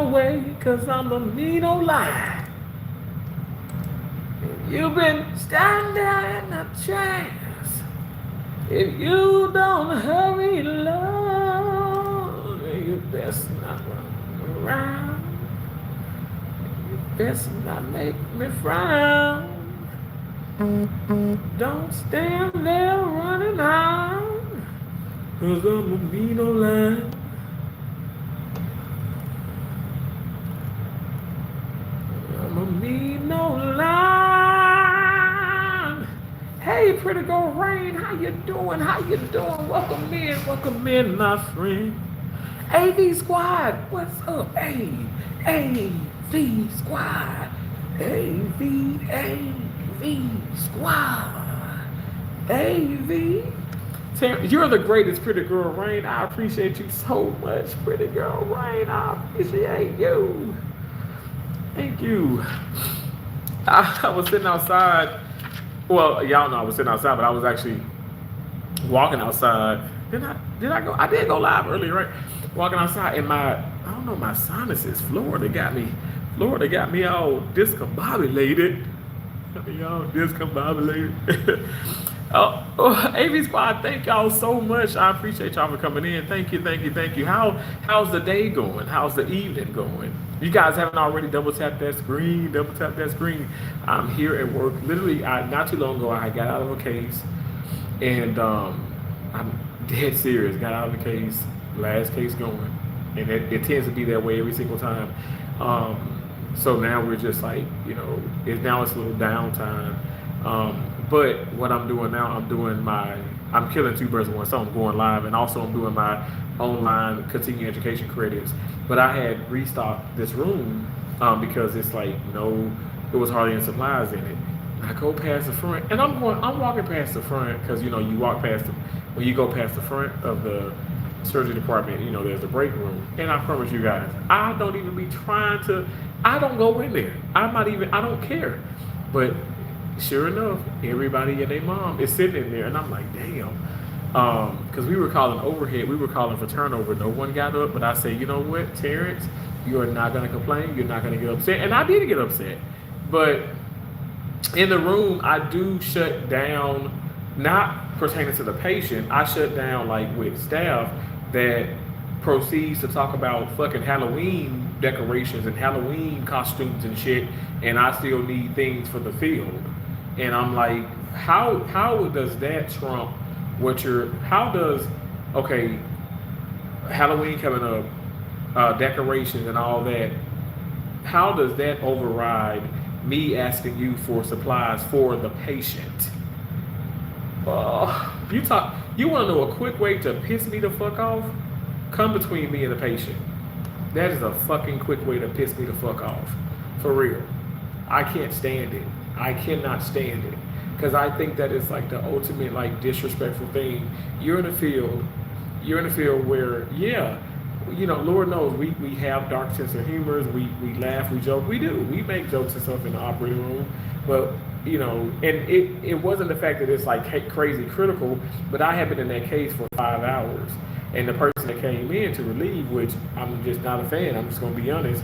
way, cause I'm a mean old lie. You've been standing there in the chance. If you don't hurry, love, you best not run around. You best not make me frown. Don't stand there running out, cause I'm a mean old lie. I'm a mean old lie. Hey, pretty girl Rain, how you doing? How you doing? Welcome in, my friend. AV Squad, what's up? Hey, AV Squad, AV Squad, AV. You're the greatest, pretty girl Rain. I appreciate you so much, pretty girl Rain. I appreciate you. Thank you. I was sitting outside. Well, y'all know I was sitting outside, but I was actually walking outside. Did I go? I did go live earlier, right? Walking outside, and I don't know, my sinuses. Florida got me all discombobulated. Y'all discombobulated. AV Squad, thank y'all so much. I appreciate y'all for coming in. Thank you. How's the day going? How's the evening going? You guys haven't already double tapped that screen. I'm here at work. Literally, not too long ago, I got out of a case, and I'm dead serious. Got out of the case, last case going, and it tends to be that way every single time. So now we're just like, it's a little downtime. But what I'm doing now, I'm killing two birds with one stone. I'm going live, and also I'm doing my online continuing education credits. But I had restocked this room because it's like, it was hardly any supplies in it. I go past the front, and I'm walking past the front because you walk past when you go past the front of the surgery department, there's the break room. And I promise you guys, I don't even be trying to. I don't go in there. I don't care. But sure enough, everybody and their mom is sitting in there, and I'm like, damn. Because we were calling overhead, we were calling for turnover. No one got up, but I say, you know what, Terrence, you are not going to complain. You're not going to get upset. And I did get upset. But in the room, I do shut down, not pertaining to the patient. I shut down like with staff that proceeds to talk about fucking Halloween decorations and Halloween costumes and shit, and I still need things for the field. And I'm like, how does that trump Halloween coming up, decorations and all that, how does that override me asking you for supplies for the patient? You want to know a quick way to piss me the fuck off? Come between me and the patient. That is a fucking quick way to piss me the fuck off. For real. I can't stand it. I cannot stand it. Because I think that it's like the ultimate like disrespectful thing. You're in a field where, Lord knows we have dark sense of humor. We laugh, we joke. We do. We make jokes and stuff in the operating room. But, and it wasn't the fact that it's like crazy critical, but I have been in that case for 5 hours. And the person that came in to relieve, which I'm just not a fan, I'm just going to be honest,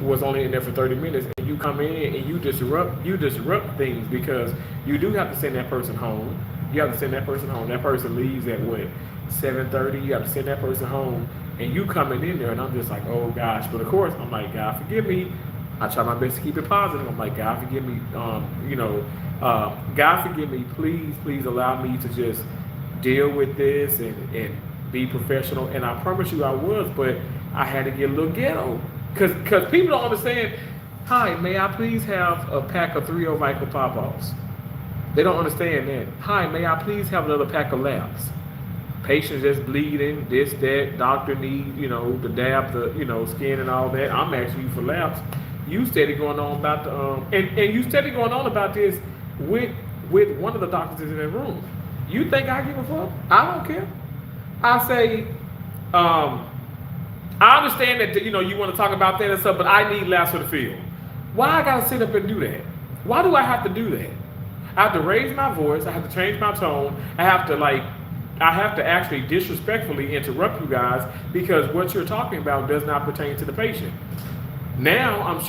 was only in there for 30 minutes. And you come in and you disrupt things because you do have to send that person home. That person leaves at what, 7:30? You have to send that person home. And you coming in there, and I'm just like, oh gosh. But of course, I'm like, God forgive me. I try my best to keep it positive. I'm like, God forgive me. God forgive me. Please allow me to just deal with this and be professional. And I promise you I was, but I had to get a little ghetto. Because people don't understand. Hi, may I please have a pack of 3 Vical Pop-Offs? They don't understand that. Hi, may I please have another pack of Laps? Patients just bleeding, this, that, doctor need, the dab, the, skin and all that. I'm asking you for Laps. You steady going on about the, and you steady going on about this with one of the doctors in that room. You think I give a fuck? I don't care. I say, I understand that, you want to talk about that and stuff, but I need Laps for the field. Why I got to sit up and do that? Why do I have to do that? I have to raise my voice. I have to change my tone. I have to I have to actually disrespectfully interrupt you guys because what you're talking about does not pertain to the patient. Now I'm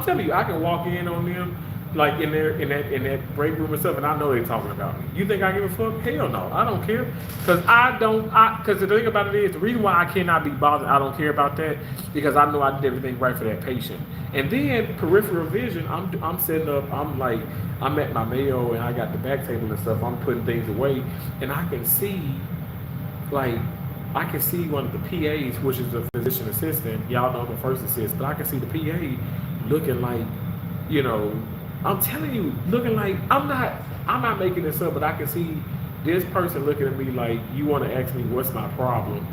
telling you, I can walk in on them like in that break room and stuff, and I know they're talking about me. You think I give a fuck? Hell no, I don't care. Because the thing about it is, the reason why I cannot be bothered, I don't care about that, because I know I did everything right for that patient. And then peripheral vision, I'm setting up, I'm at my Mayo and I got the back table and stuff. I'm putting things away, and I can see like I can see one of the PAs, which is a physician assistant. Y'all know I'm a first assist, but I can see the PA looking like, you know, I'm telling you, looking like I'm not making this up, but I can see this person looking at me like, you want to ask me what's my problem?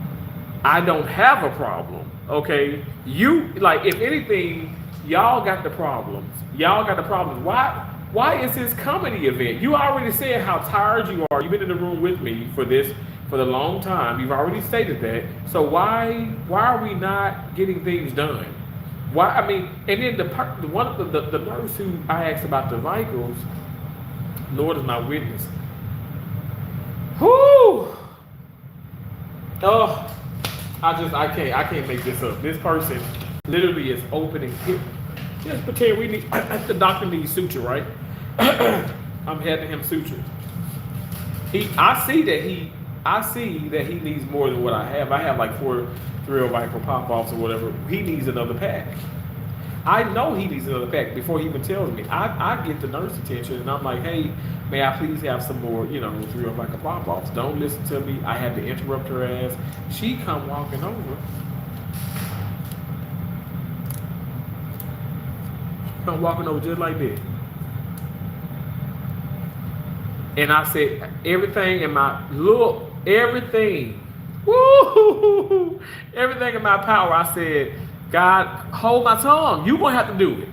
I don't have a problem. Okay, you like, if anything, y'all got the problems. Y'all got the problems. Why is this comedy event? You already said how tired you are. You've been in the room with me for this for the long time. You've already stated that. So why are we not getting things done? Why? I mean, and then the nurse who I asked about the vitals, Lord is my witness. Whoo! Oh, I can't make this up. This person literally is opening hip. Just pretend the doctor needs suture, right? I'm having him suture. I see that he needs more than what I have. I have like 4 micro pop-offs or whatever. He needs another pack. I know he needs another pack before he even tells me. I get the nurse attention and I'm like, hey, may I please have some more, 3 micro pop-offs? Don't listen to me. I had to interrupt her ass. She come walking over. Come walking over just like this. And I said, everything in my everything in my power, I said, God, hold my tongue. You're going to have to do it.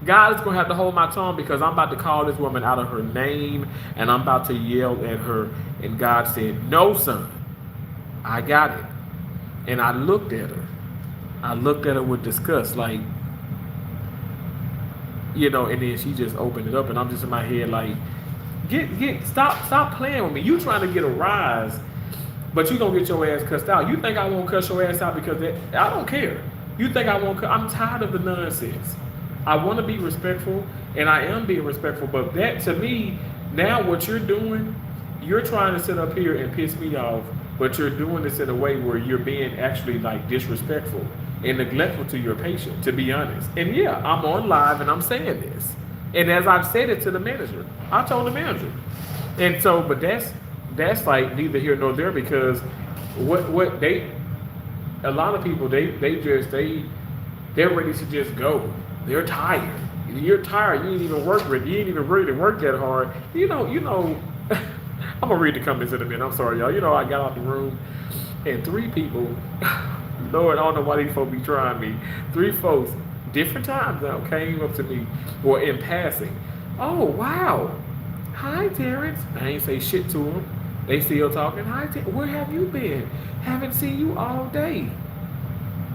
God is going to have to hold my tongue because I'm about to call this woman out of her name and I'm about to yell at her. And God said, no, son, I got it. And I looked at her. I looked at her with disgust, like, and then she just opened it up and I'm just in my head like, stop playing with me. You trying to get a rise, but you gonna get your ass cussed out. You think I won't cuss your ass out because I don't care. You think I won't? I'm tired of the nonsense. I want to be respectful, and I am being respectful. But that, to me, now what you're doing, you're trying to sit up here and piss me off, but you're doing this in a way where you're being actually like disrespectful and neglectful to your patient, to be honest. And yeah, I'm on live and I'm saying this. And as I've said it to the manager, I told the manager. And so, but that's like neither here nor there because a lot of people, they're ready to just go. They're tired. You're tired. You ain't even You ain't even ready to work that hard. I'm gonna read the comments in a minute. I'm sorry, y'all. I got out the room and 3 people, Lord, I don't know why these folks be trying me. 3 folks, different times now, came up to me or in passing. Oh, wow. Hi, Terrence. I ain't say shit to them. They still talking. Hi, Terrence. Where have you been? Haven't seen you all day.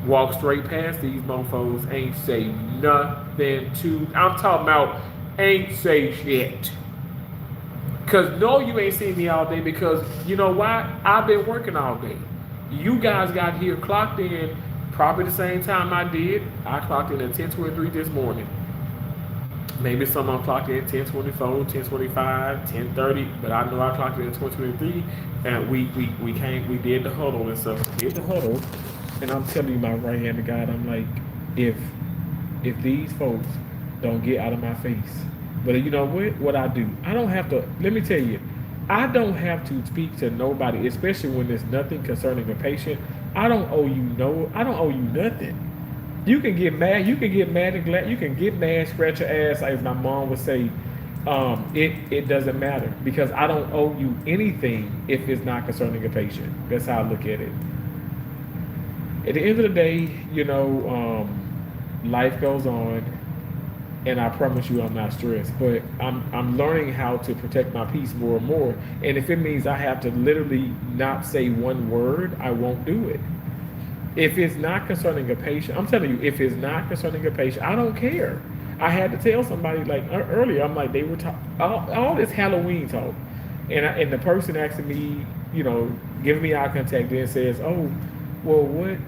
Walk straight past these mofos. Ain't say nothing to. I'm talking about ain't say shit. Because no, you ain't seen me all day because you know why? I've been working all day. You guys got here clocked in probably the same time I did. I clocked in at 10:23 this morning. Maybe someone clocked in 10:24, 10:25, 10:30, but I know I clocked in at 10:23, and we did the huddle and stuff. Did the huddle, and I'm telling you, my right hand to God, I'm like, if these folks don't get out of my face, but you know what I do? I don't have to. Let me tell you, I don't have to speak to nobody, especially when there's nothing concerning a patient. I don't owe you nothing. You can get mad. You can get mad and glad. You can get mad, scratch your ass, like my mom would say. It doesn't matter because I don't owe you anything if it's not concerning a patient. That's how I look at it. At the end of the day, life goes on, and I promise you, I'm not stressed. But I'm learning how to protect my peace more and more. And if it means I have to literally not say one word, I won't do it. If it's not concerning a patient, I'm telling you, if it's not concerning a patient, I don't care. I had to tell somebody like earlier, I'm like, they were talking all this Halloween talk. And the person asking me, giving me eye contact, then says, "Oh, well, what?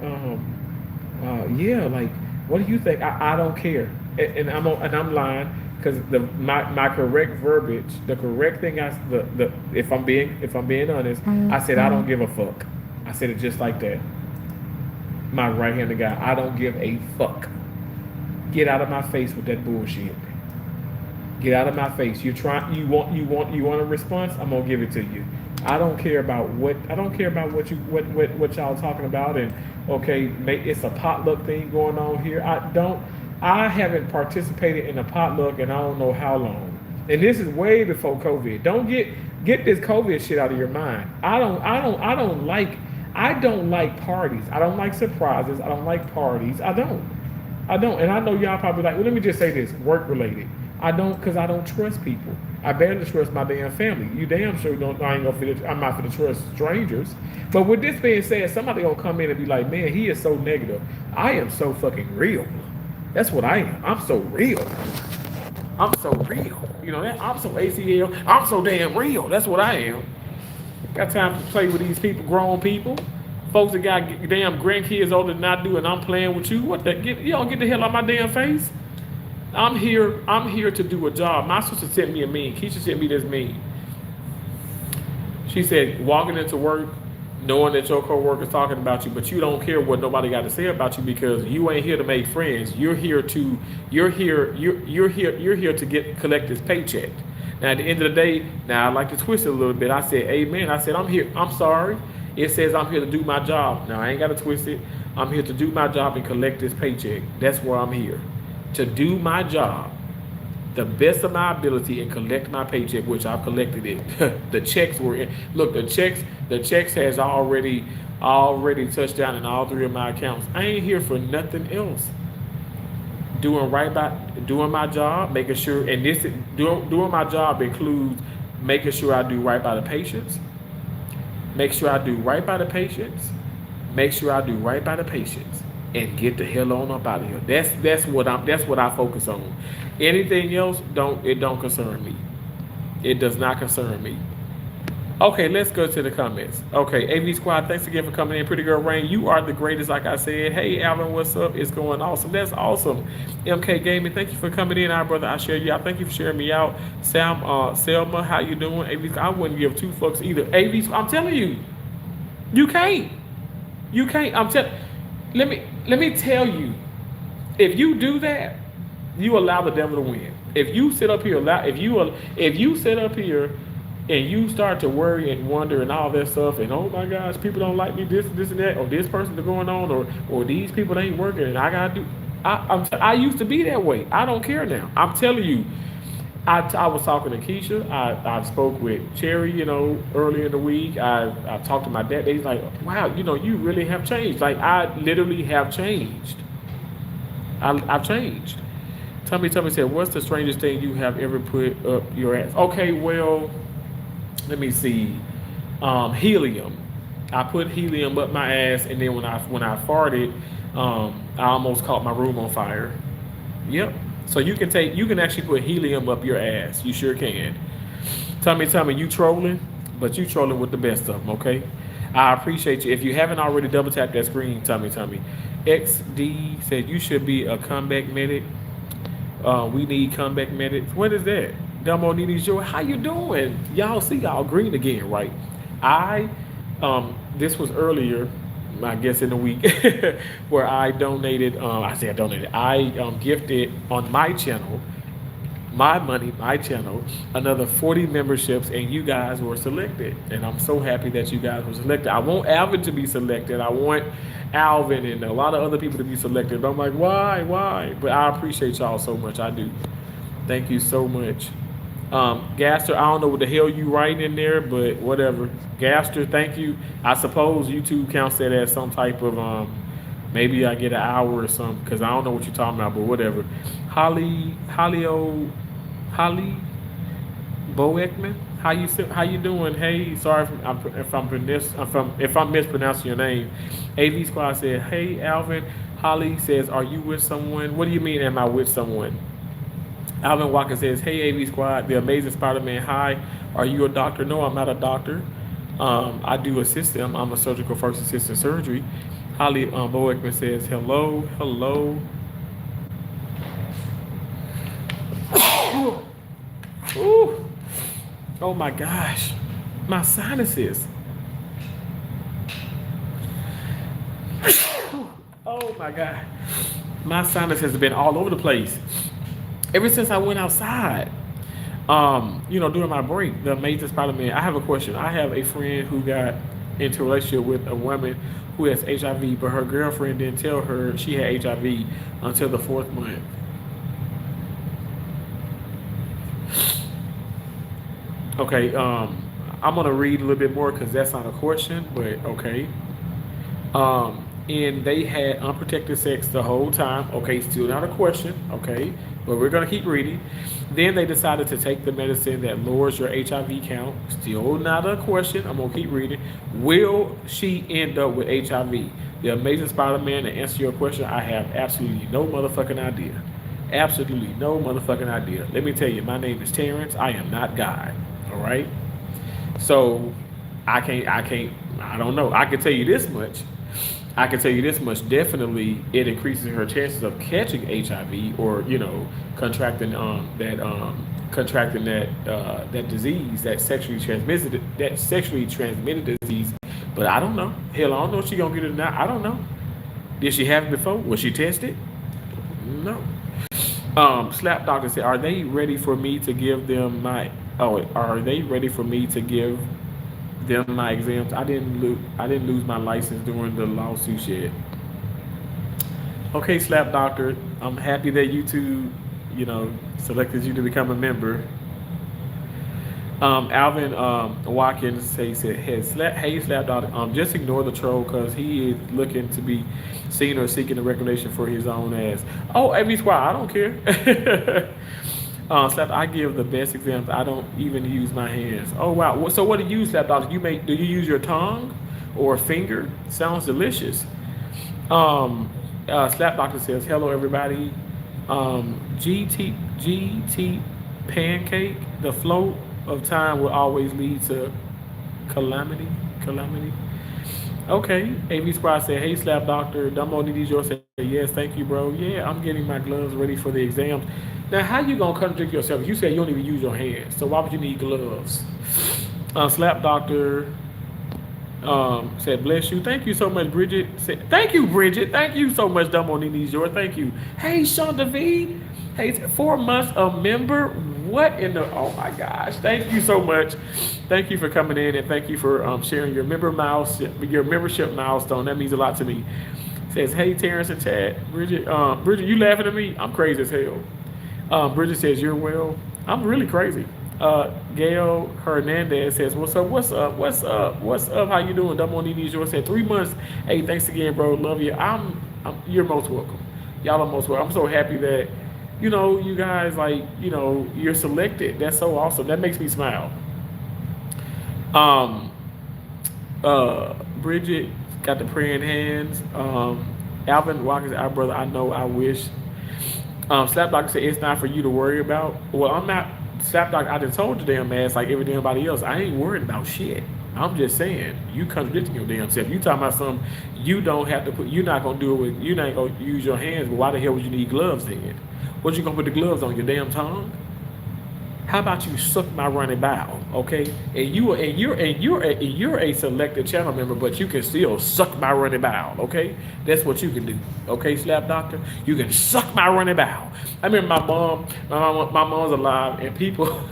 Yeah, like, what do you think? I don't care." And I'm lying because my correct verbiage, the correct thing the if I'm being honest, I said I don't give a fuck. I said it just like that. My right-handed guy, I don't give a fuck. Get out of my face with that bullshit. Get out of my face. You want a response? I'm gonna give it to you. I don't care about what y'all talking about. And okay, it's a potluck thing going on here. I haven't participated in a potluck in I don't know how long. And this is way before COVID. Don't get this COVID shit out of your mind. I don't like parties. I don't like surprises. I don't like parties. I don't. And I know y'all probably like, well, let me just say this, work related. I don't, because I don't trust people. I barely trust my damn family. You damn sure don't. I'm not going to trust strangers. But with this being said, somebody gonna come in and be like, man, he is so negative. I am so fucking real. That's what I am. I'm so real. I'm so real. I'm so ACL. I'm so damn real. That's what I am. Got time to play with these people, grown people. Folks that got damn grandkids older than I do, and I'm playing with you. What the? You don't get the hell out of my damn face. I'm here to do a job. My sister sent me a meme. Keisha sent me this meme. She said, walking into work, knowing that your coworker's talking about you, but you don't care what nobody got to say about you because you ain't here to make friends. You're here to collect this paycheck. Now at the end of the day, now I like to twist it a little bit. I said, amen. I said, I'm here. I'm sorry. It says I'm here to do my job. Now I ain't got to twist it. I'm here to do my job and collect this paycheck. That's where I'm here. To do my job the best of my ability and collect my paycheck, which I've collected it. The checks were in. Look, the checks has already touched down in all three of my accounts. I ain't here for nothing else. Doing my job, making sure, and doing my job includes making sure I do right by the patients. Make sure I do right by the patients. Make sure I do right by the patients. And get the hell on up out of here. That's what I focus on. Anything else don't concern me. It does not concern me. Okay, let's go to the comments. Okay, AV Squad, thanks again for coming in. Pretty Girl Rain, you are the greatest, like I said. Hey, Alvin, what's up? It's going awesome. That's awesome. MK Gaming, thank you for coming in. Our brother, I share you out. Thank you for sharing me out. Selma, how you doing? AV, I wouldn't give two fucks either. AV, I'm telling you, you can't. Let me tell you, if you do that, you allow the devil to win. If you sit up here, if you sit up here and you start to worry and wonder and all that stuff, and oh my gosh, people don't like me, this and that, or this person's going on, or these people ain't working, and I gotta do. I used to be that way. I don't care now. I'm telling you. I was talking to Keisha. I spoke with Cherry, earlier in the week. I talked to my dad. He's like, wow, you really have changed. Like, I literally have changed. I've changed. Tummy said, what's the strangest thing you have ever put up your ass? Okay, well, let me see. Helium. I put helium up my ass, and then when I farted, I almost caught my room on fire. Yep. So you can actually put helium up your ass. You sure can. Tummy, you trolling, but you trolling with the best of them, okay? I appreciate you. If you haven't already double tapped that screen, Tummy. XD said you should be a comeback medic. We need comeback medics. What is that? Delmo Nini Joy, how you doing? Y'all see y'all green again, right? This was earlier, I guess in the week, where I donated, I gifted on my channel, my channel, another 40 memberships, and you guys were selected. And I'm so happy that you guys were selected. I want Alvin to be selected. I want Alvin and a lot of other people to be selected. But I'm like, why? But I appreciate y'all so much. I do. Thank you so much. Gaster, I don't know what the hell you writing in there, but whatever. Gaster, thank you. I suppose YouTube counts that as some type of maybe I get an hour or something, because I don't know what you're talking about, but whatever. Holly Boekman, how you doing? Hey, sorry if I'm mispronouncing your name. AV Squad said, hey Alvin. Holly says, are you with someone? What do you mean, am I with someone? Alvin Walker says, "Hey, AV Squad, the Amazing Spider-Man. Hi, are you a doctor? No, I'm not a doctor. I do assist them. I'm a surgical first assistant surgery." Holly Boeckman says, "Hello, hello." Ooh. Oh my gosh, my sinuses. Oh my god, my sinus has been all over the place ever since I went outside. During my break, the Amazing Spider-Man. I have a question. I have a friend who got into a relationship with a woman who has HIV, but her girlfriend didn't tell her she had HIV until the fourth month. Okay, I'm gonna read a little bit more because that's not a question, but okay. And they had unprotected sex the whole time. Okay, still not a question. Okay, but we're gonna keep reading. Then they decided to take the medicine that lowers your HIV count. Still not a question. I'm gonna keep reading. Will she end up with HIV? The Amazing Spider-Man, to answer your question, I have absolutely no motherfucking idea. Absolutely no motherfucking idea. Let me tell you, my name is Terrence. I am not God. All right. So I don't know. I can tell you this much. I can tell you this much. Definitely, it increases her chances of catching HIV or contracting that disease, that sexually transmitted disease. But I don't know. Hell, I don't know if she gonna get it or not. I don't know. Did she have it before? Was she tested? No. Slap Doctor said, "Are they ready for me to give them my? Oh, are they ready for me to give them my exams? I didn't lose my license during the lawsuit yet." Okay, Slap Doctor. I'm happy that YouTube, selected you to become a member. Alvin Watkins said, "Hey, Slap Doctor. Just ignore the troll because he is looking to be seen or seeking a recognition for his own ass." Oh, AV Squad, I don't care. Slap, I give the best examples. I don't even use my hands. Oh wow. So what do you use, Slap Doctor? Do you use your tongue or a finger? Sounds delicious. Slap Doctor says, "Hello everybody. GT pancake. The flow of time will always lead to calamity. Calamity. Okay." AV Squad said, "Hey Slap Doctor. Dumbo Needy George said, yes, thank you, bro. Yeah, I'm getting my gloves ready for the exams." Now, how you gonna contradict yourself? You said you don't even use your hands, so why would you need gloves? Slap Doctor said, "Bless you. Thank you so much, Bridget." Said, "Thank you, Bridget. Thank you so much, Dumbo Nini's yours. Thank you." Hey, Shonda V. Hey, 4 months a member. What in the? Oh my gosh! Thank you so much. Thank you for coming in and thank you for sharing your membership milestone. That means a lot to me. Says, "Hey, Terrence and Chad, Bridget. Bridget, you laughing at me? I'm crazy as hell." Bridget says, "You're well." I'm really crazy. Gail Hernandez says, "What's up? What's up? What's up? What's up? How you doing?" Double Needy yours said 3 months. Hey, thanks again, bro. Love you. You're most welcome. Y'all are most welcome. I'm so happy that you guys you're selected. That's so awesome. That makes me smile. Um, Bridget got the praying hands. Alvin Watkins, our brother. I know. I wish. Slap Doctor said it's not for you to worry about. Well, I'm not. Slap Doctor, I done told your damn ass like every damn body else. I ain't worried about shit. I'm just saying you contradicting your damn self. You talking about something you don't have to put. You're not gonna do it with. You're not gonna use your hands. But why the hell would you need gloves then? What you gonna put the gloves on your damn tongue? How about you suck my running bowel, okay? And you're a selected channel member, but you can still suck my running bowel, okay? That's what you can do, okay, Slap Doctor? You can suck my running bowel. I remember my mom's alive, and people,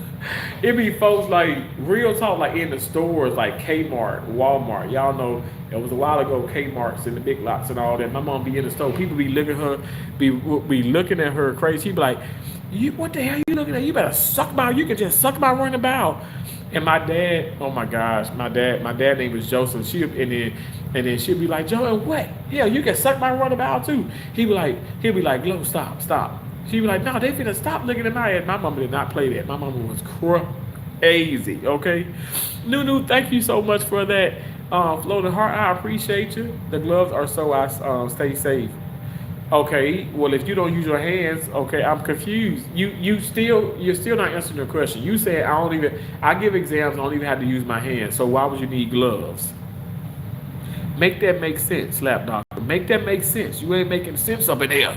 it be folks like real talk, like in the stores, like Kmart, Walmart. Y'all know it was a while ago. Kmart's in the big lots and all that. My mom be in the store. People be looking at her, be looking at her crazy. She be like, what the hell you looking at? You better suck my. You can just suck my running bowel. And my dad, oh my gosh, my dad name was Joseph. And then she'll be like, "Joe, and what? Yeah, you can suck my running bowel too." He'll be like, "Glow, stop." She'd be like, "No, they finna stop looking at my head." My mama did not play that. My mama was crazy. Okay, Nunu, thank you so much for that. Floating Heart, I appreciate you. The gloves are so I stay safe. Okay, well, if you don't use your hands, okay, I'm confused. You're still not answering the question. You said I give exams, I don't even have to use my hands. So why would you need gloves? Make that make sense, slap doctor. Make that make sense. You ain't making sense up in here.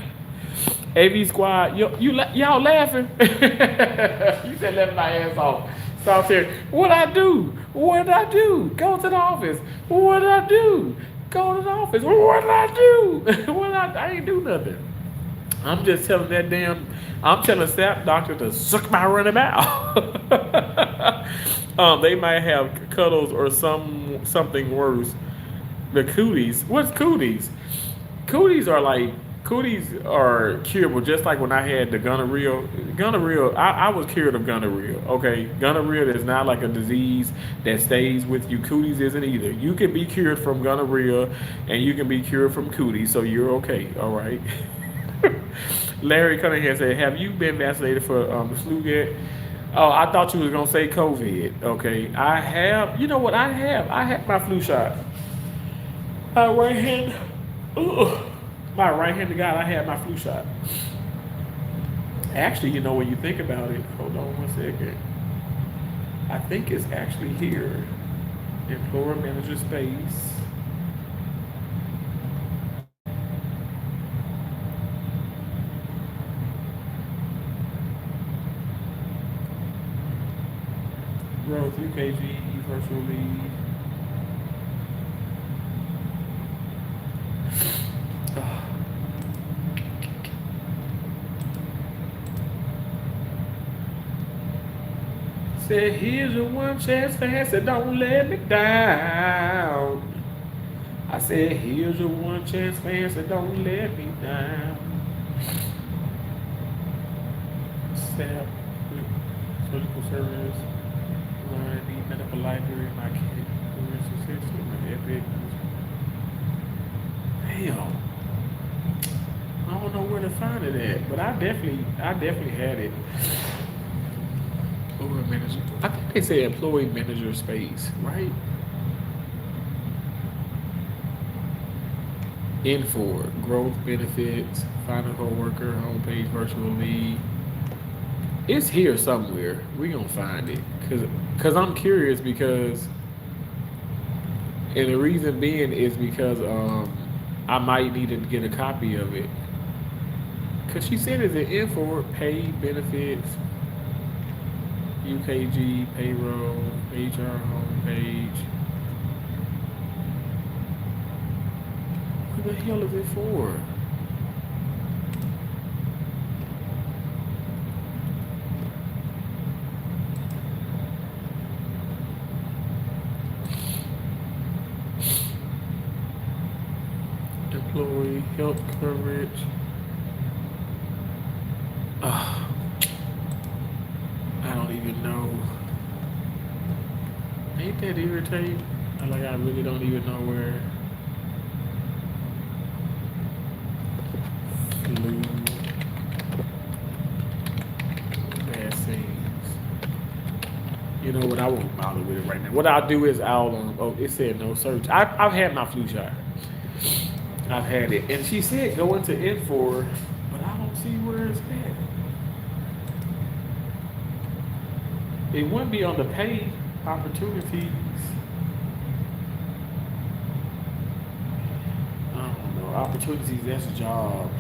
AV squad, y'all laughing? You said let my ass off. Stop saying, what I do? What did I do? Go to the office. What did I do? Go to the office. What did I do? I ain't do nothing. I'm just telling I'm telling staff doctor to suck my running mouth. They might have cuddles or something worse. The cooties. What's cooties? Cooties are like cooties are curable. Just like when I had the gonorrhea. Gonorrhea, I was cured of gonorrhea. Okay, gonorrhea is not like a disease that stays with you. Cooties isn't either. You can be cured from gonorrhea, and you can be cured from cooties. So you're okay. All right. Larry Cunningham said, "Have you been vaccinated for the flu yet?" Oh, I thought you was gonna say COVID. Okay, I have. You know what? I have. I had my flu shot. My right hand. Ugh. My right hand to God, I had my flu shot. Actually, when you think about it, hold on 1 second. I think it's actually here. Employer manager space. Growth UKG virtual lead. Said, here's your one chance fast, don't let me down. I said, here's your one chance fast, don't let me down. Step, surgical service, learn the medical library, my kid, my epic. Damn. I don't know where to find it at, but I definitely had it. Over manager. I think they say employee manager space, right? Info, growth benefits, find a coworker, homepage, virtual lead. It's here somewhere. We gonna find it, cause I'm curious and the reason being is because I might need to get a copy of it. Cause she said it's an info, pay benefits, UKG, payroll, HR homepage. What the hell is it for? Employee health coverage. I don't even know. Ain't that irritating? I really don't even know where. Flu vaccines. You know what? I won't bother with it right now. What I'll do is it said no search. I've had my flu shot. I've had it. And she said go into Infor, but I don't see where it's at. It wouldn't be on the pay opportunities. I don't know. Opportunities, that's jobs.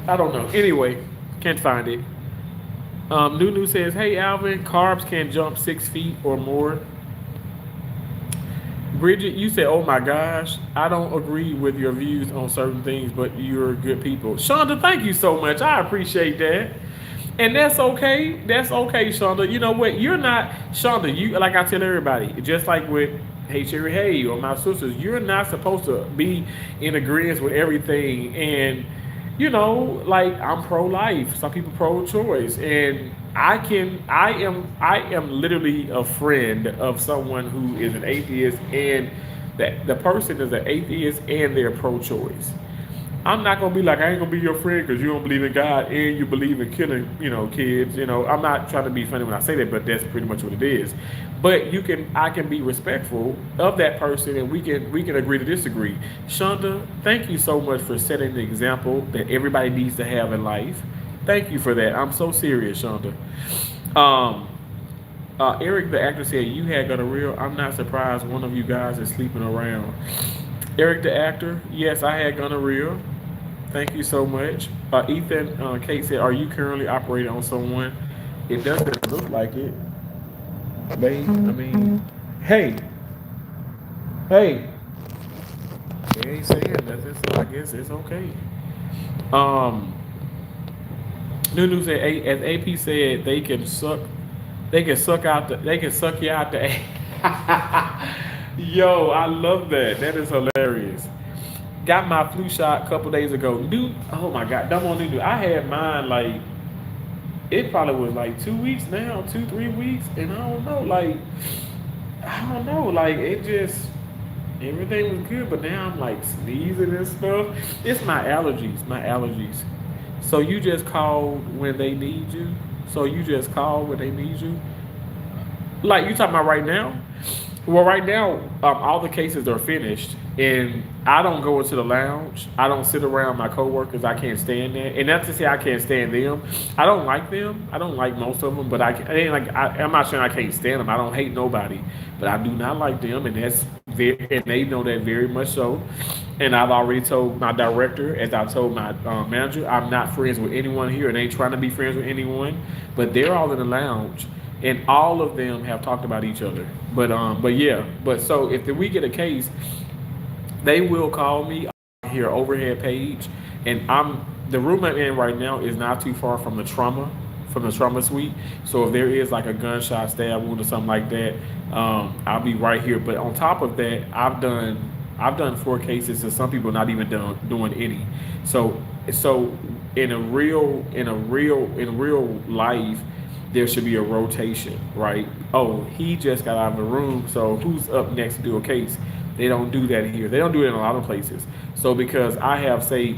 I don't know. Anyway, can't find it. Nunu says, hey Alvin, carbs can jump 6 feet or more. Bridget, you said, oh my gosh, I don't agree with your views on certain things, but you're good people. Shonda, thank you so much. I appreciate that. And that's okay. That's okay, Shonda. You know what? You're not, Shonda, you, like I tell everybody, just like with Hey Cherry Hey or my sisters, you're not supposed to be in agreement with everything. And, like I'm pro-life. Some people pro-choice. And I am literally a friend of someone who is an atheist, and that the person is an atheist and they're pro-choice. I'm not gonna be like I ain't gonna be your friend because you don't believe in God and you believe in killing, kids. I'm not trying to be funny when I say that, but that's pretty much what it is. But I can be respectful of that person, and we can agree to disagree. Shonda, thank you so much for setting the example that everybody needs to have in life. Thank you for that. I'm so serious, Shonda. Um, Eric, the actor, said you had got a real. I'm not surprised one of you guys is sleeping around. Eric, the actor, yes, I had gonorrhea. Thank you so much. Ethan, Kate said, are you currently operating on someone? It doesn't look like it, babe. I mean, hey, hey, they ain't saying nothing, so I guess it's okay. Um, Nunu said, as AP said, they can suck you out the. Yo, I love that. That is hilarious. Got my flu shot a couple days ago. Dude, oh my God, dumb on Nunu. I had mine like it probably was like 2 weeks now, 2, 3 weeks, and I don't know, like it just everything was good, but now I'm like sneezing and stuff. It's my allergies. So you just called when they need you. So you just call when they need you. Like you talking about right now? Well, right now, all the cases are finished, and I don't go into the lounge. I don't sit around my coworkers. I can't stand that, and not to say I can't stand them. I don't like them. I don't like most of them, but I ain't like I'm not saying I can't stand them. I don't hate nobody, but I do not like them, and and they know that very much so. And I've already told my director, as I told my manager, I'm not friends with anyone here, and ain't trying to be friends with anyone. But they're all in the lounge, and all of them have talked about each other. But yeah, but so if we get a case, they will call me here overhead page, and the room I'm in right now is not too far from the trauma suite. So if there is like a gunshot, stab wound, or something like that, I'll be right here. But on top of that, I've done 4 cases, and some people not even doing any. So in real life, there should be a rotation, right? Oh, he just got out of the room, so who's up next to do a case? They don't do that here. They don't do it in a lot of places. So because I have, say,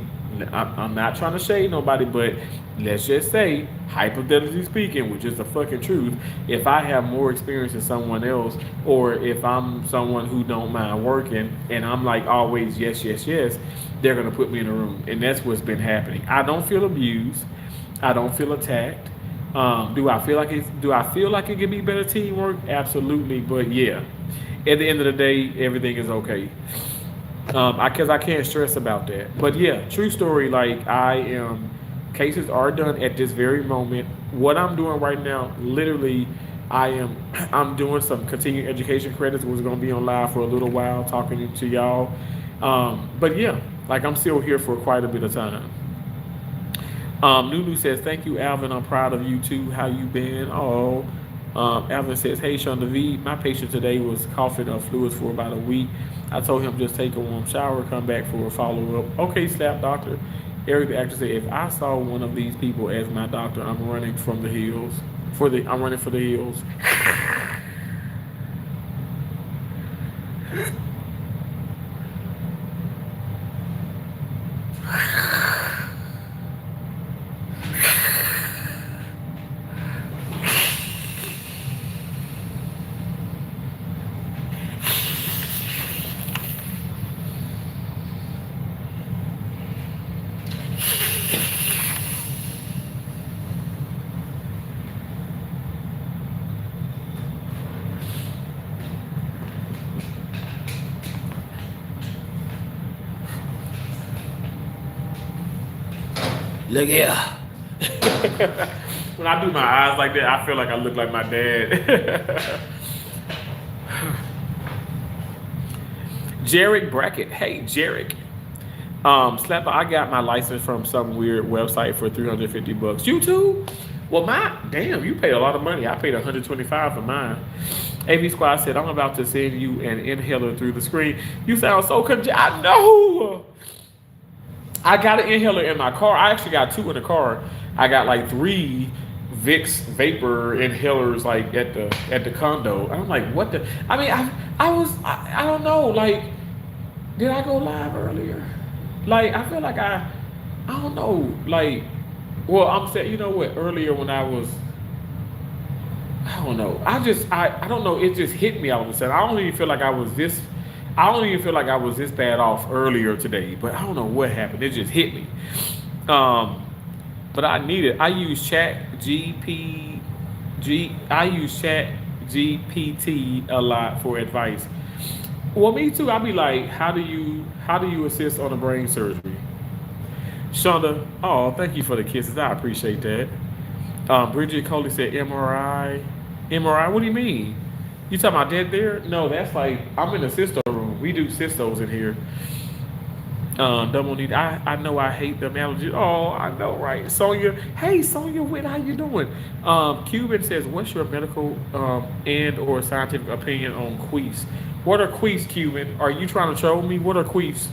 I'm not trying to shade nobody, but let's just say, hypothetically speaking, which is the fucking truth, if I have more experience than someone else, or if I'm someone who don't mind working, and I'm like always yes, yes, yes, they're gonna put me in a room, and that's what's been happening. I don't feel abused. I don't feel attacked. Do I feel like it could be better teamwork? Absolutely, but yeah, at the end of the day, everything is okay. Because I can't stress about that. But yeah, true story. Like cases are done at this very moment. What I'm doing right now, literally, I'm doing some continuing education credits. Was going to be on live for a little while, talking to y'all. But yeah, like I'm still here for quite a bit of time. Nunu says, thank you, Alvin. I'm proud of you too. How you been? Oh, Alvin says, hey, Shonda V. My patient today was coughing up fluids for about a week. I told him just take a warm shower, come back for a follow up. Okay, slap doctor. Eric the actor said, if I saw one of these people as my doctor, I'm running from the hills. I'm running for the hills. Look here. When I do my eyes like that, I feel like I look like my dad. Jarek Brackett. Hey, Jarek. Slapper, I got my license from some weird website for $350. You too? Well, damn, you paid a lot of money. I paid $125 for mine. AV Squad said, I'm about to send you an inhaler through the screen. You sound so I know. I got an inhaler in my car. I actually got 2 in the car. I got like 3 Vicks vapor inhalers like at the condo. I'm like, what the? I mean, I don't know. Like, did I go live earlier? Like I feel like I don't know. Like, well, I'm saying, you know what? Earlier when I was, I don't know. I don't know. It just hit me all of a sudden. I don't even feel like I was this. I don't even feel like I was this bad off earlier today. But I don't know what happened. It just hit me. Um, but I need it. I use I use Chat GPT a lot for advice. Well, me too. I'll be like, how do you assist on a brain surgery? Shonda, oh, thank you for the kisses. I appreciate that. Bridget Coley said MRI. MRI, what do you mean? You talking about dead there? No, that's like I'm in the cysto room. We do cystos in here. Double need. I know I hate them allergies. Oh, I know, right? Sonia, hey Sonia, Witt, how you doing? Cuban says, what's your medical and or scientific opinion on queefs? What are queefs, Cuban? Are you trying to troll me? What are queefs?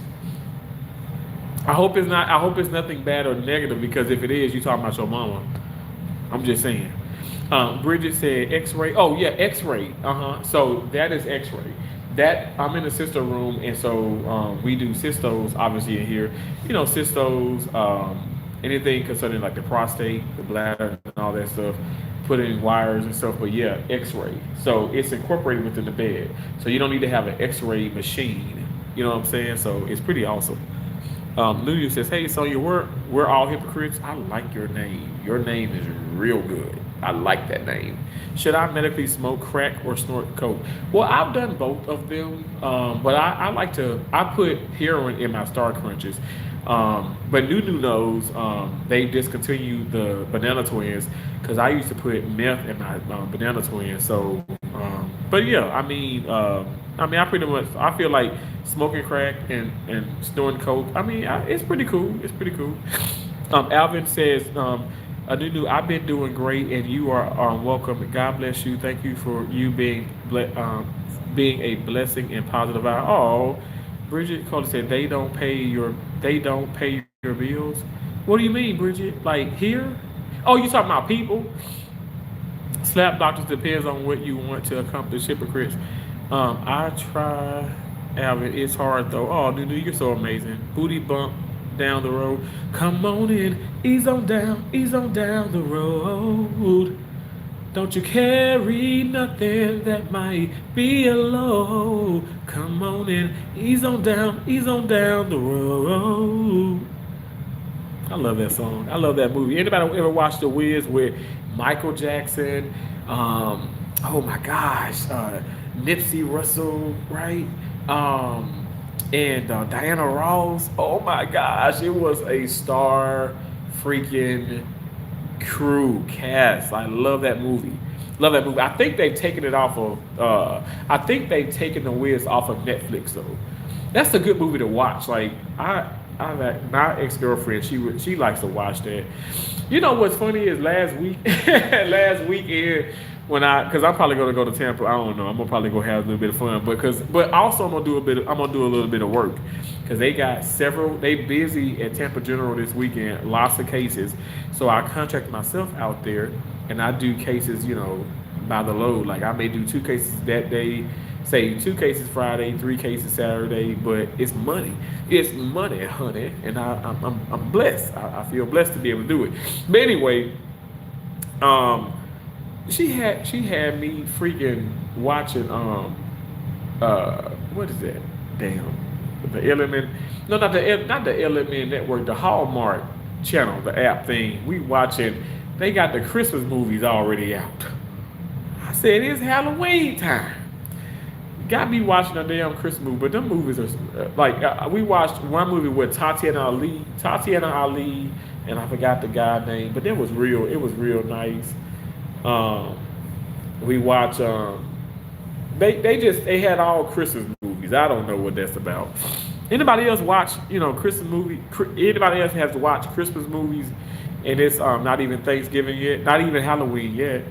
I hope it's not. I hope it's nothing bad or negative because if it is, you talking about your mama. I'm just saying. Bridget said X-ray. Oh yeah, X-ray. So that is X-ray. That I'm in the cysto room, and so we do cystos obviously in here. You know, cystos, anything concerning like the prostate, the bladder, and all that stuff. Put in wires and stuff. But yeah, X-ray. So it's incorporated within the bed. So you don't need to have an X-ray machine. You know what I'm saying? So it's pretty awesome. Lulu says, "Hey, so we're all hypocrites. I like your name. Your name is real good. I like that name. Should I medically smoke crack or snort coke? Well, I've done both of them, but I like to. I put heroin in my Star Crunches. But Nunu knows they discontinued the Banana Twins because I used to put meth in my Banana Twins. So, but yeah, I pretty much I feel like smoking crack and snorting coke. It's pretty cool. It's pretty cool. Alvin says, Nunu, I've been doing great, and you are welcome. God bless you. Thank you for you being a blessing and positive. Oh, Bridget Cole said they don't pay your bills. What do you mean, Bridget? Like here? Oh, you talking about people? Slap doctors depends on what you want to accomplish. Hypocrites. I try, Alvin. It's hard though. Oh, Nunu, you're so amazing. Booty bump down the road. Come on in, ease on down the road. Don't you carry nothing that might be a load. Come on in, ease on down the road. I love that song. I love that movie. Anybody ever watched The Wiz with Michael Jackson? Oh my gosh, Nipsey Russell, right? And Diana Ross. Oh my gosh, it was a star freaking crew cast. I love that movie. Love that movie. I think they've taken it off of. I think they've taken The Wiz off of Netflix though. That's a good movie to watch. Like my ex girlfriend, she likes to watch that. You know what's funny is last week, last weekend because I'm probably gonna go to Tampa. I don't know. I'm gonna probably go have a little bit of fun, but also I'm gonna do a little bit of work because they got several. They busy at Tampa General this weekend. Lots of cases, so I contract myself out there and I do cases. You know, by the load. Like I may do 2 cases that day. Say 2 cases Friday, 3 cases Saturday, but it's money. It's money, honey, and I'm blessed. I feel blessed to be able to do it. But anyway, she had me freaking watching what is that? Damn, the Element. No, not the Element Network. The Hallmark channel, the app thing. We watching. They got the Christmas movies already out. I said it's Halloween time. Got me watching a damn Christmas movie, but them movies are we watched one movie with Tatiana Ali, and I forgot the guy name, but it was real nice. We watched they had all Christmas movies. I don't know what that's about. Anybody else watch Christmas movie? Anybody else has to watch Christmas movies, and it's not even Thanksgiving yet, not even Halloween yet.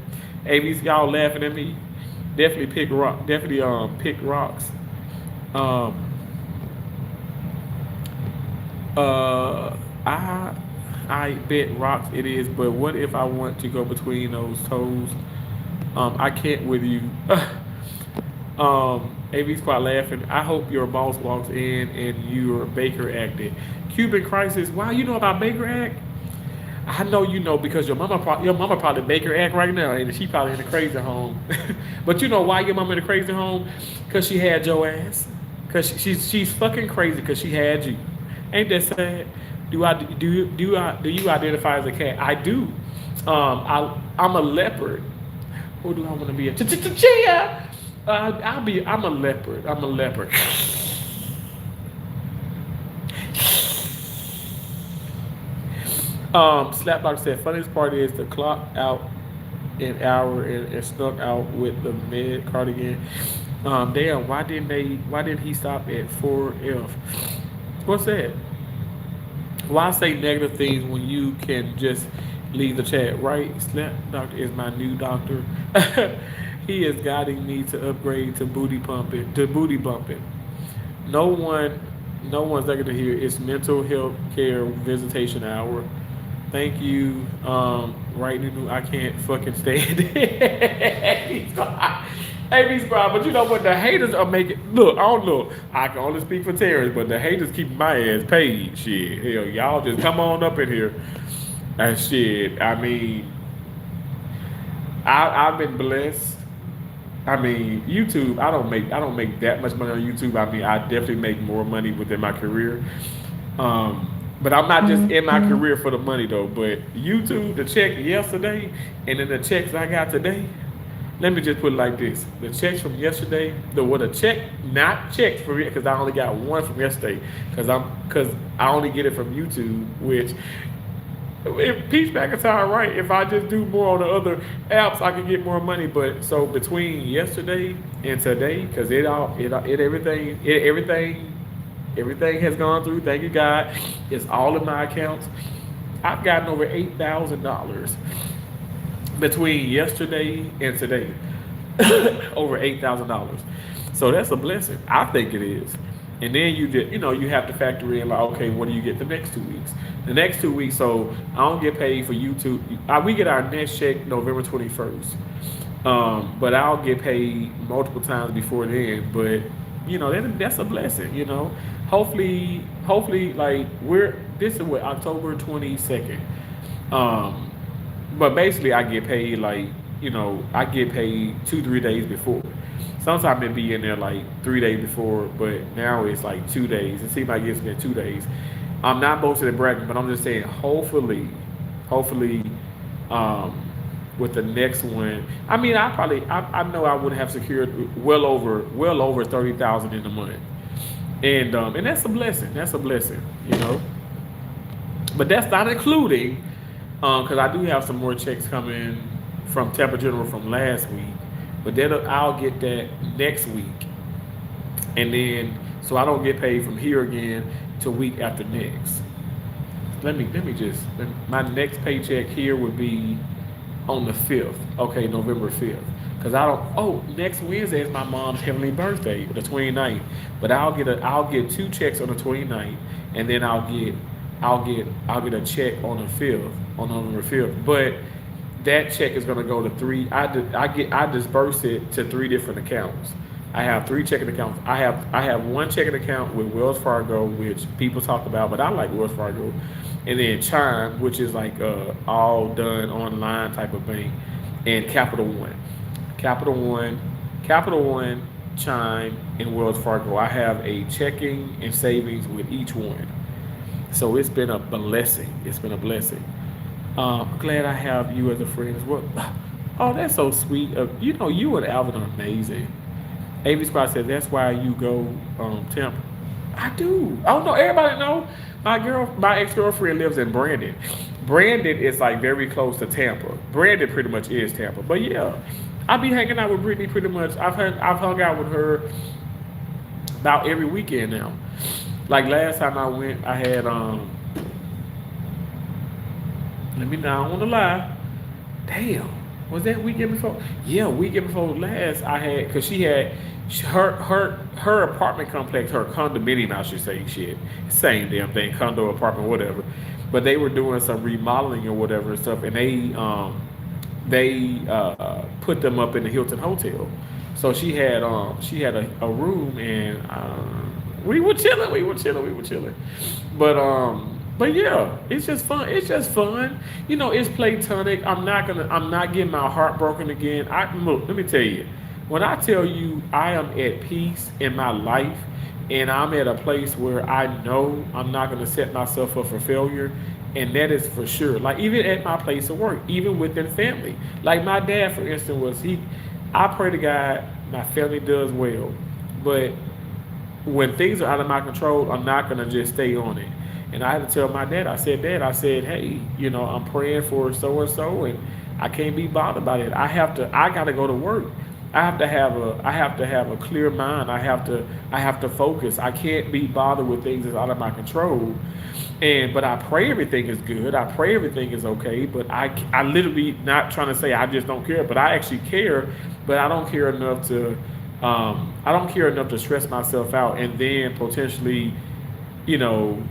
ABC, y'all laughing at me. Definitely pick rocks. I bet rocks it is, but what if I want to go between those toes? I can't with you. AV Squad laughing. I hope your boss walks in and your Baker acted. Cuban Crisis. Wow, you know about Baker Act? I know you know because your mama probably Baker Act right now, and she probably in the crazy home. But you know why your mama in the crazy home? Cause she had your ass. Cause she's fucking crazy because she had you. Ain't that sad? Do you identify as a cat? I do. I'm a leopard. Who do I want to be? Chia. I'm a leopard. I'm a leopard. Slapdog said, funniest part is the clock out an hour and snuck out with the mid cardigan. Damn, why didn't he stop at 4F? What's that? Why say negative things when you can just leave the chat, right? Slap Doctor is my new doctor. He is guiding me to upgrade to booty bumping. No one, no one's not gonna hear. It's mental health care visitation hour. Thank you. Right new. I can't fucking stand it. Hey, these bro, but you know what? The haters are making. Look, I don't know. I can only speak for Terrence, but the haters keep my ass paid. Shit, hell, y'all just come on up in here and shit. I mean, I've been blessed. I mean, YouTube. I don't make that much money on YouTube. I mean, I definitely make more money within my career. But I'm not just in my career for the money though. But YouTube, the check yesterday, and then the checks I got today. Let me just put it like this: the checks from yesterday, the check, not checks for me, because I only got one from yesterday, because I only get it from YouTube, which if Peach McIntyre right, if I just do more on the other apps, I can get more money. But so between yesterday and today, because everything has gone through. Thank you God, it's all in my accounts. I've gotten over $8,000 between yesterday and today. Over $8,000. So that's a blessing. I think it is. And then you have to factor in like, okay, what do you get the next 2 weeks? The next 2 weeks, so I don't get paid for YouTube. We get our next check November 21st. But I'll get paid multiple times before then. But that's a blessing. Hopefully, like this is what October 22nd. But basically, I get paid I get paid 2-3 days before. Sometimes it be in there like 3 days before, but now it's like 2 days. It seems like it's been 2 days. I'm not boasting and bragging, but I'm just saying, hopefully, with the next one. I mean, I know I would have secured well over 30,000 in a month, and that's a blessing. That's a blessing. But that's not including, because I do have some more checks coming from Tampa General from last week, but then I'll get that next week, and then so I don't get paid from here again till week after next. My next paycheck here would be on the 5th. Okay, November 5th. Because next Wednesday is my mom's heavenly birthday, the 29th. But I'll get 2 checks on the 29th, and then I'll get a check on the 5th, on November 5th. But that check is gonna go to 3. I disperse it to 3 different accounts. I have 3 checking accounts. I have 1 checking account with Wells Fargo, which people talk about, but I like Wells Fargo. And then Chime, which is like all done online type of bank, and Capital One, Chime, and Wells Fargo. I have a checking and savings with each one. So it's been a blessing. It's been a blessing. I'm glad I have you as a friend as well. Oh, that's so sweet. You and Alvin are amazing. AV Squad said that's why you go Temple. I do. Oh no, everybody know. My ex-girlfriend lives in Brandon. Brandon is like very close to Tampa. Brandon pretty much is Tampa. But yeah, I be hanging out with Brittany pretty much. I've hung out with her about every weekend now. Like last time I went, I had I don't want to lie. Damn, was that weekend before? Yeah, weekend before last I had, because she had her apartment complex, her condominium, I should say, shit, same damn thing, condo, apartment, whatever. But they were doing some remodeling or whatever and stuff, and they put them up in the Hilton Hotel. So she had a room, and we were chilling. But yeah, it's just fun. It's just fun. It's platonic. I'm not getting my heart broken again. Look, let me tell you, when I tell you I am at peace in my life, and I'm at a place where I know I'm not gonna set myself up for failure, and that is for sure. Like even at my place of work, even within family. Like my dad, for instance, I pray to God my family does well, but when things are out of my control, I'm not gonna just stay on it. And I had to tell my dad, I said, Dad, I said, hey, I'm praying for so and so, and I can't be bothered by it. I gotta go to work. I have to have a clear mind. I have to focus. I can't be bothered with things that's out of my control. But I pray everything is good. I pray everything is okay. But I literally not trying to say I just don't care, but I actually care. But I don't care enough to stress myself out and then potentially, you know,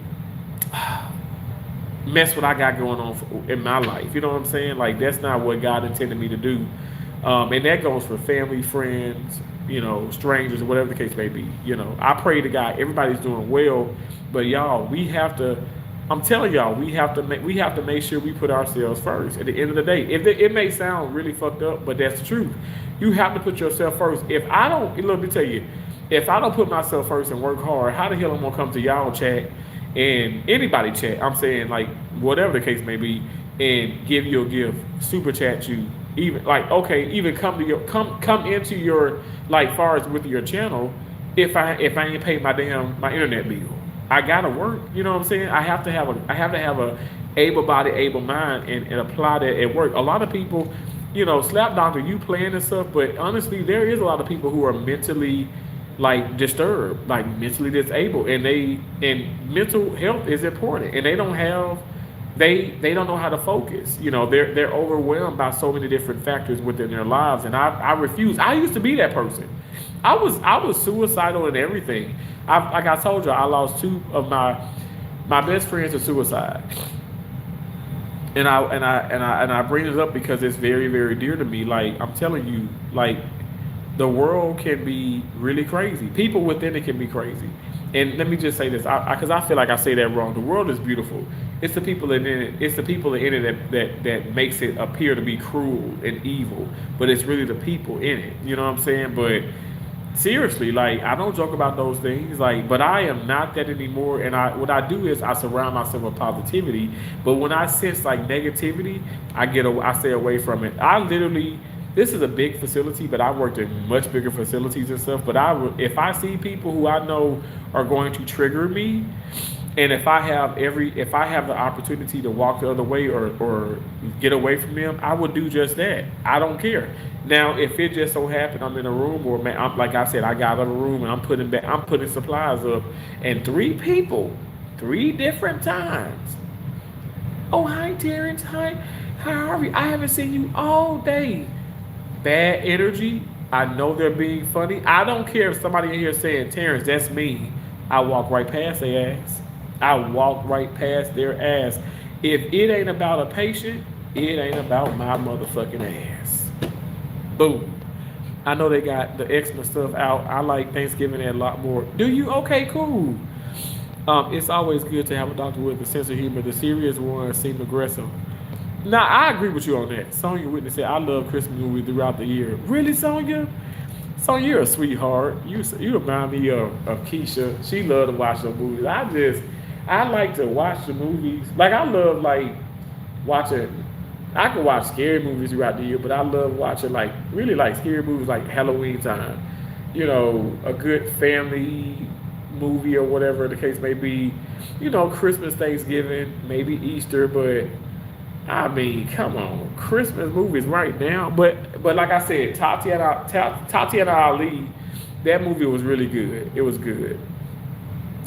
mess what I got going on in my life. You know what I'm saying? Like that's not what God intended me to do. And that goes for family, friends, strangers, whatever the case may be. I pray to God everybody's doing well, but y'all, we have to. I'm telling y'all, we have to make sure we put ourselves first. At the end of the day, it may sound really fucked up, but that's the truth. You have to put yourself first. If I don't, let me tell you, if I don't put myself first and work hard, how the hell I'm gonna come to y'all chat and anybody chat? I'm saying like whatever the case may be, and give you a gift, super chat you, even like okay, even come into your like far as with your channel, if I ain't paid my internet bill. I gotta work. You know what I'm saying? I have to have a able body, able mind, and apply that at work. A lot of people, slap doctor, you playing and stuff, but honestly, there is a lot of people who are mentally like disturbed, like mentally disabled, and mental health is important, and they don't know how to focus. They're overwhelmed by so many different factors within their lives, and I refuse. I used to be that person. I was suicidal and everything. Like I told you, I lost two of my best friends to suicide, and I bring this up because it's very very dear to me. Like I'm telling you, like the world can be really crazy. People within it can be crazy. And let me just say this, because I feel like I say that wrong. The world is beautiful. It's the people in it. It's the people in it that makes it appear to be cruel and evil. But it's really the people in it. You know what I'm saying? But seriously, like I don't joke about those things. Like, but I am not that anymore. And what I do is I surround myself with positivity. But when I sense like negativity, I stay away from it. I literally. This is a big facility, but I worked in much bigger facilities and stuff. But if I see people who I know are going to trigger me, and if I have the opportunity to walk the other way or get away from them, I would do just that. I don't care. Now, if it just so happened I'm in a room, or man, like I said, I got out of a room and I'm putting supplies up, and three different times. Oh, hi, Terrence. Hi, how are you? I haven't seen you all day. Bad energy. I know they're being funny. I don't care if somebody in here saying, Terrence, that's me. I walk right past their ass. I walk right past their ass. If it ain't about a patient, it ain't about my motherfucking ass. Boom. I know they got the Xmas stuff out. I like Thanksgiving a lot more. Do you? Okay, cool. It's always good to have a doctor with a sense of humor. The serious ones seem aggressive. Now, I agree with you on that. Sonya Whitney said, I love Christmas movies throughout the year. Really, Sonya? Sonya, you're a sweetheart. You remind me of Keisha. She loved to watch the movies. I like to watch the movies. Like, I love, like, watching. I can watch scary movies throughout the year, but I love watching, like, really, like, scary movies like Halloween time. A good family movie or whatever the case may be. Christmas, Thanksgiving, maybe Easter, but I mean, come on, Christmas movies right now. But like I said, Tatiana Ali, that movie was really good. It was good.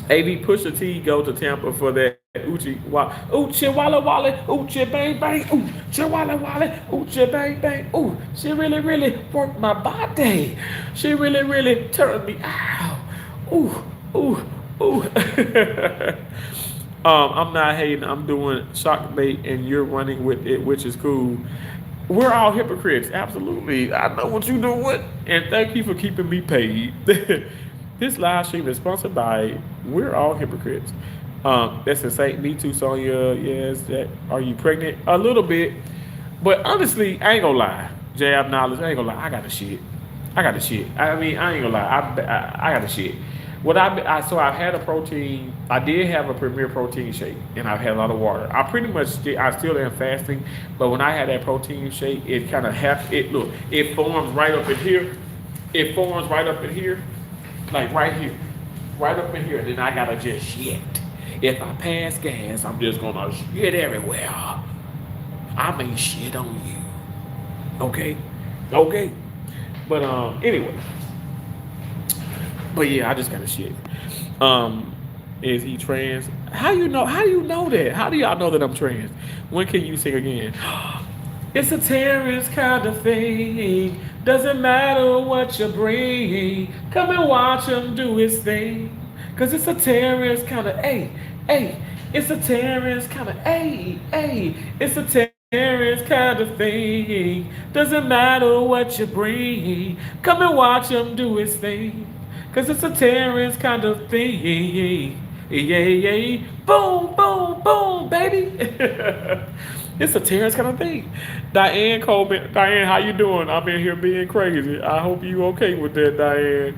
AV Pusha T go to Tampa for that Uchi Walla Walla, Uchi Bang Bang, Uchi Walla Walla, Uchi Bang Bang. Ooh, she really really worked my body. She really really turned me out. Ooh, ooh, ooh. I'm not hating. I'm doing shock bait, and you're running with it, which is cool. We're all hypocrites. Absolutely. I know what you doing. And thank you for keeping me paid. This live stream is sponsored by We're All Hypocrites. That's insane. Me too, Sonya. Yes. That, are you pregnant? A little bit. But honestly, I ain't gonna lie. Jab knowledge, I ain't gonna lie. I got the shit. I got the shit. I mean, I ain't gonna lie. I got the shit. So I've had a protein. I did have a Premier protein shake, and I've had a lot of water. I still am fasting, but when I had that protein shake, it kind of it forms right up in here. It forms right up in here, like right here, right up in here. And then I gotta just shit. If I pass gas, I'm just gonna shit everywhere. I may shit on you. Okay, okay. But anyway. But yeah, I just got to shit. Um, is he trans? How you know? How do you know that? How do y'all know that I'm trans? When can you sing again? It's a terrorist kind of thing. Doesn't matter what you bring. Come and watch him do his thing. Cause it's a terrorist kind of, hey. It's a terrorist kind of, hey. It's a terrorist kind of thing. Doesn't matter what you bring. Come and watch him do his thing. Cause it's a terrorist kind of thing. Yeah. Boom, baby. It's a terrorist kind of thing. Diane Coleman, Diane, how you doing? I'm in here being crazy. I hope you okay with that, Diane.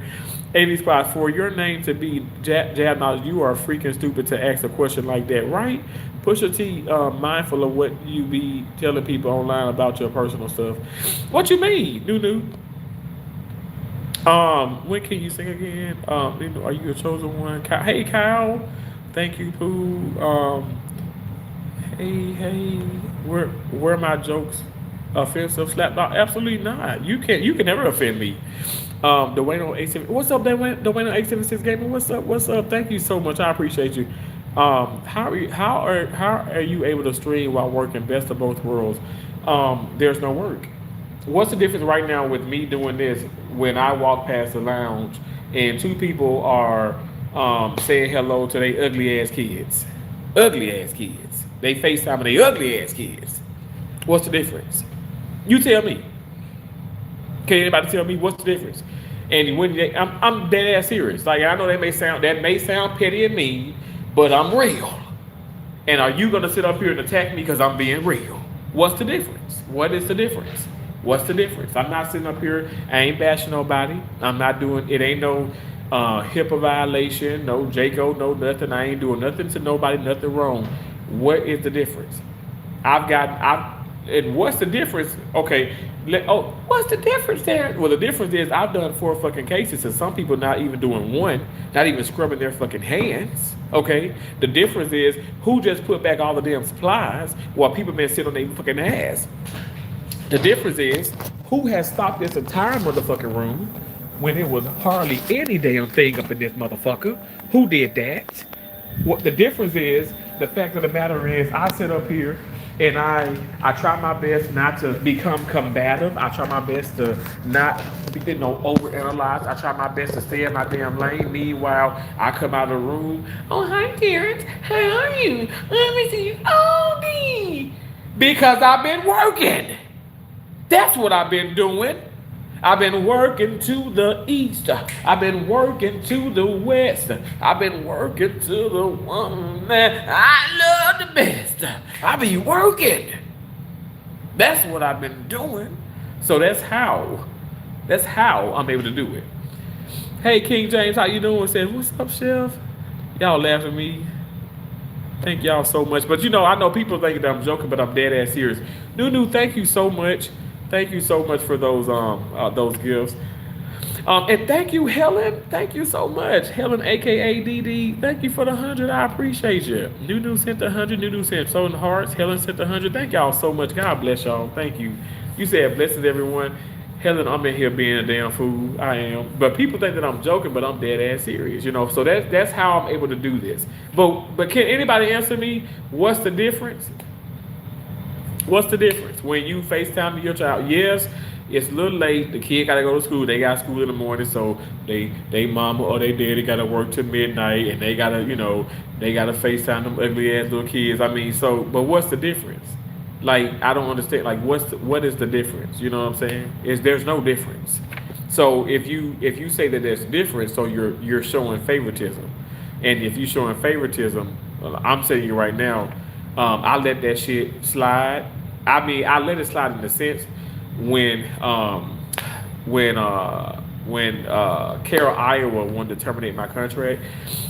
80 spot for your name to be Jab Knowledge. You are freaking stupid to ask a question like that, right? Pusha T, mindful of what you be telling people online about your personal stuff. What you mean, new? When can you sing again? Are you a chosen one? Hey, Kyle. Thank you, Pooh. Hey, where my jokes offensive slap? No, absolutely not. You can never offend me. Dwayne 87. What's up, Dwayne 876 Gaming? What's up? Thank you so much. I appreciate you. How are you able to stream while working? Best of both worlds. There's no work. What's the difference right now with me doing this when I walk past the lounge and two people are saying hello to their ugly ass kids? Ugly ass kids. They FaceTime their ugly ass kids. What's the difference? You tell me. Can anybody tell me what's the difference? And I'm dead ass serious. Like I know that may sound petty and mean, but I'm real. And are you gonna sit up here and attack me because I'm being real? What's the difference? What is the difference? What's the difference? I'm not sitting up here. I ain't bashing nobody. I'm not doing it. Ain't no HIPAA violation, no JACO, no nothing. I ain't doing nothing to nobody, nothing wrong. What is the difference? And what's the difference? Okay, what's the difference there? Well, the difference is I've done 4 fucking cases, and some people not even doing one, not even scrubbing their fucking hands. Okay, the difference is who just put back all the damn supplies while people been sitting on their fucking ass. The difference is who has stopped this entire motherfucking room when it was hardly any damn thing up in this motherfucker. Who did that? What the difference is, the fact of the matter is, I sit up here and I try my best not to become combative. I try my best to not, overanalyze. I try my best to stay in my damn lane. Meanwhile, I come out of the room. Oh, hi, Terrence. How are you? Let me see you. Oh, me. Because I've been working. That's what I've been doing. I've been working to the east. I've been working to the west. I've been working to the one that I love the best. I be working. That's what I've been doing. So that's how I'm able to do it. Hey, King James, how you doing? Says, what's up, Chef? Y'all laughing at me. Thank y'all so much. But I know people think that I'm joking, but I'm dead ass serious. Nunu, thank you so much. Thank you so much for those gifts. And thank you, Helen. Thank you so much. Helen, aka DD. Thank you for the 100. I appreciate you. Nunu sent the 100. Nunu sent so in the hearts. Helen sent the 100. Thank y'all so much. God bless y'all. Thank you. You said blessings everyone. Helen, I'm in here being a damn fool. I am. But people think that I'm joking, but I'm dead ass serious, So that's how I'm able to do this. But can anybody answer me? What's the difference? What's the difference when you FaceTime to your child? Yes, it's a little late. The kid gotta go to school. They got school in the morning, so they mama or they daddy gotta work till midnight, and they gotta FaceTime them ugly ass little kids. I mean, but what's the difference? Like I don't understand. Like what is the difference? You know what I'm saying? Is there's no difference. So if you say that there's difference, so you're showing favoritism, and if you're showing favoritism, I'm saying you right now, I let that shit slide. I mean, I let it slide in the sense when when Carol Iowa wanted to terminate my contract,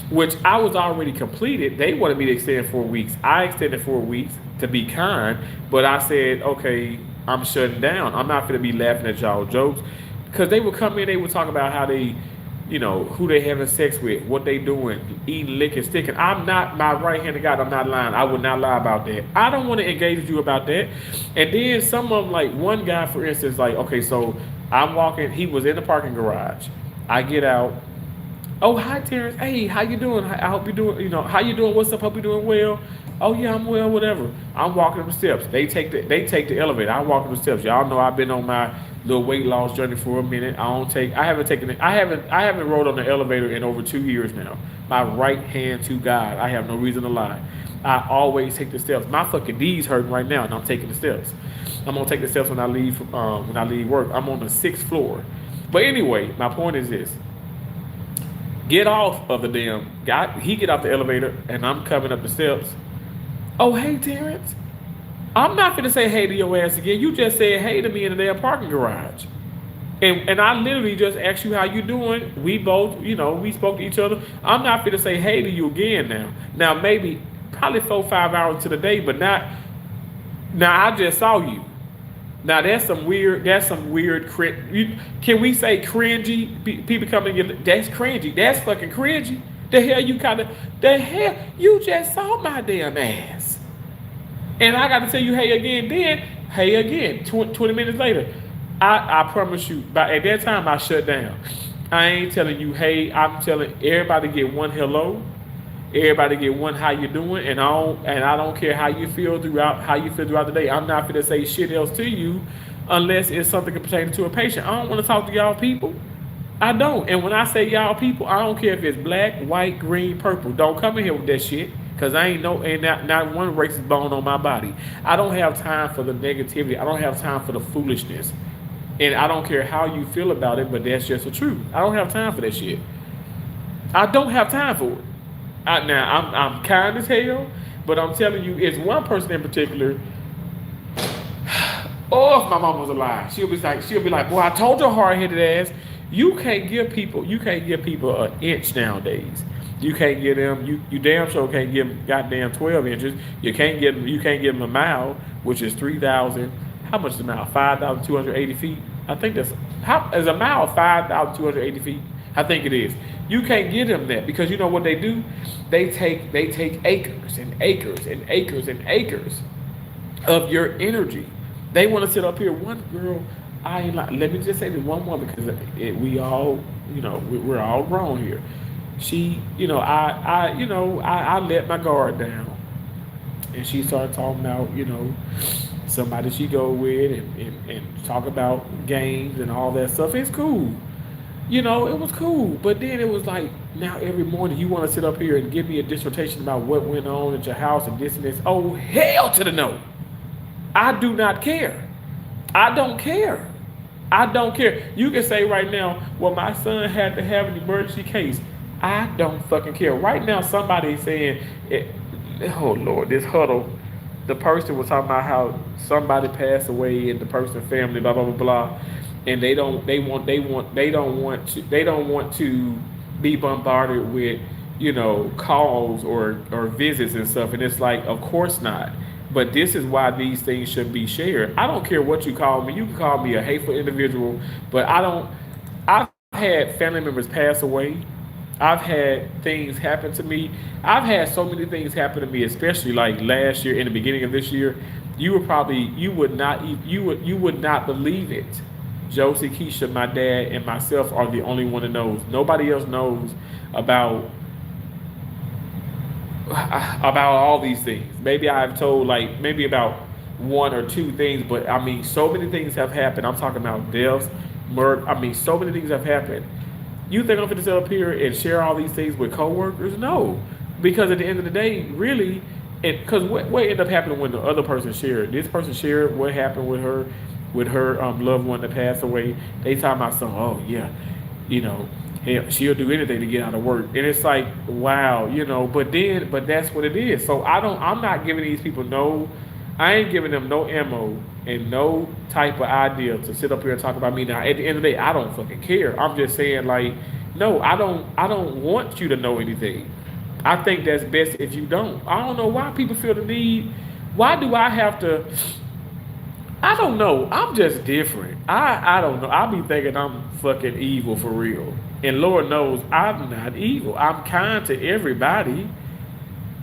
which I was already completed. They wanted me to extend 4 weeks. I extended 4 weeks to be kind, but I said, okay, I'm shutting down. I'm not going to be laughing at y'all jokes because they would come in, they would talk about how they, who they having sex with, what they doing, eating, licking, sticking. I'm not my right hand of God. I'm not lying. I would not lie about that. I don't want to engage with you about that. And then some of them, like one guy, for instance, like, okay, so I'm walking. He was in the parking garage. I get out. Oh, hi, Terrence. Hey, how you doing? I hope you're doing, how you doing? What's up? Hope you're doing well. Oh yeah, I'm well, whatever. I'm walking up the steps. They take the elevator. I walk up the steps. Y'all know I've been on my little weight loss journey for a minute. I haven't rode on the elevator in over 2 years now. My right hand to God. I have no reason to lie. I always take the steps. My fucking knees hurting right now, and I'm taking the steps. I'm gonna take the steps when I leave work. I'm on the 6th floor. But anyway, my point is this. Get off of the damn guy. He get off the elevator, and I'm coming up the steps. Oh, hey, Terrence. I'm not gonna say hey to your ass again. You just said hey to me in the damn parking garage. And I literally just asked you how you doing. We both, we spoke to each other. I'm not gonna say hey to you again now. Now maybe probably 4-5 hours to the day, but not now I just saw you. Now that's some weird can we say cringy? People coming in, that's cringy. That's fucking cringy. The hell you just saw my damn ass. And I got to tell you, hey again, then, hey again, 20 minutes later. I promise you, at that time I shut down. I ain't telling you, hey, I'm telling everybody get one hello. Everybody get one how you doing, and I don't care how you feel throughout the day. I'm not gonna say shit else to you unless it's something pertaining to a patient. I don't want to talk to y'all people. I don't. And when I say y'all people, I don't care if it's black, white, green, purple. Don't come in here with that shit. Cause ain't not one racist bone on my body. I don't have time for the negativity. I don't have time for the foolishness. And I don't care how you feel about it, but that's just the truth. I don't have time for that shit. I don't have time for it. Now I'm kind as hell, but I'm telling you, it's one person in particular. Oh, if my mom was alive, she'll be like, boy, I told your hard-headed ass, you can't give people an inch nowadays. You can't give them, you damn sure can't give them goddamn 12 inches. You can't give them a mile, which is 3,000. How much is a mile? 5,280 feet. I think is a mile 5,280 feet. I think it is. You can't give them that because you know what they do? They take acres and acres and acres and acres of your energy. They want to sit up here. One girl, let me just say this one woman because we all, we're all grown here. She, I let my guard down, and she started talking about, somebody she go with and talk about games and all that stuff. It's cool. It was cool. But then it was like, now every morning you want to sit up here and give me a dissertation about what went on at your house and this and this. Oh, hell to the no. I do not care. I don't care. I don't care. You can say right now, well, my son had to have an emergency case. I don't fucking care. Right now, somebody's saying, oh Lord, this huddle. The person was talking about how somebody passed away in the person's family, blah blah blah blah, and they don't want to be bombarded with calls or visits and stuff. And it's like, of course not. But this is why these things should be shared. I don't care what you call me. You can call me a hateful individual, but I've had family members pass away. I've had things happen to me. I've had so many things happen to me, especially like last year, in the beginning of this year. You would not believe it. Josie, Keisha, my dad, and myself are the only one that knows. Nobody else knows about all these things. Maybe I've told maybe about one or two things, but I mean, so many things have happened. I'm talking about deaths, murder. I mean, so many things have happened. You think I'm going to sit up here and share all these things with coworkers? No, because at the end of the day, really, and because what ended up happening when the other person shared, this person shared what happened with her loved one that passed away. They talking about some, oh yeah, you know, hell, she'll do anything to get out of work, and it's like, wow, you know. But that's what it is. So I'm not giving these people no, I ain't giving them no ammo and no type of idea to sit up here and talk about me. Now, at the end of the day, I don't fucking care. I'm just saying, like, no, I don't want you to know anything. I think that's best if you don't. I don't know why people feel the need. Why do I have to? I don't know. I'm just different. I don't know. I be thinking I'm fucking evil for real. And Lord knows I'm not evil. I'm kind to everybody.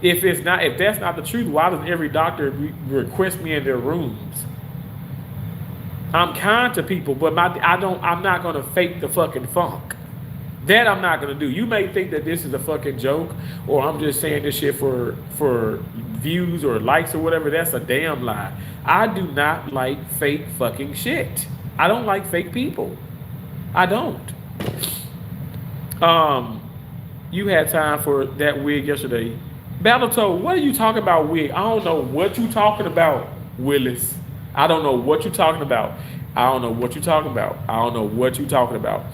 If that's not the truth, why does every doctor request me in their rooms? I'm kind to people, but I'm not gonna fake the fucking funk. That I'm not gonna do. You may think that this is a fucking joke, or I'm just saying this shit for views or likes or whatever. That's a damn lie. I do not like fake fucking shit. I don't like fake people. I don't. You had time for that wig yesterday. Battletoad, what are you talking about, wig? I don't know what you talking about, Willis. I don't know what you talking about. I don't know what you talking about. I don't know what you talking about.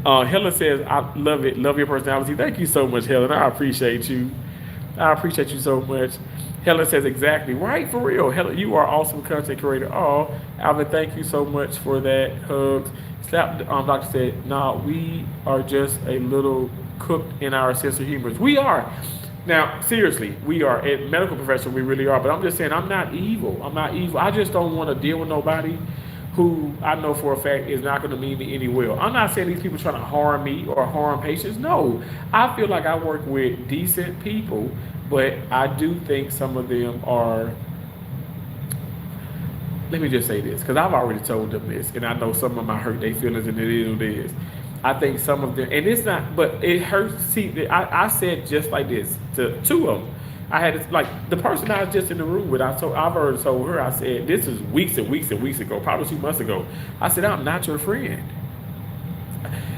Helen says, I love it. Love your personality. Thank you so much, Helen. I appreciate you. I appreciate you so much. Helen says, exactly. Right, for real. Helen, you are awesome content creator. Oh, Alvin, thank you so much for that. Hugs. Slap, doctor said, nah, we are just a little cooked in our sense of humor. We are. Now, seriously, we are. A medical profession, we really are. But I'm just saying, I'm not evil. I'm not evil. I just don't want to deal with nobody who I know for a fact is not going to mean me any well. I'm not saying these people trying to harm me or harm patients. No, I feel like I work with decent people, but I do think some of them are. Let me just say this, because I've already told them this, and I know some of them I hurt their feelings, and it is what it is. I think some of them, and it's not, but it hurts. See, I said just like this to two of them. I had this, like the person I was just in the room with. I've already told her. I said this is weeks and weeks and weeks ago, probably 2 months ago. I said I'm not your friend.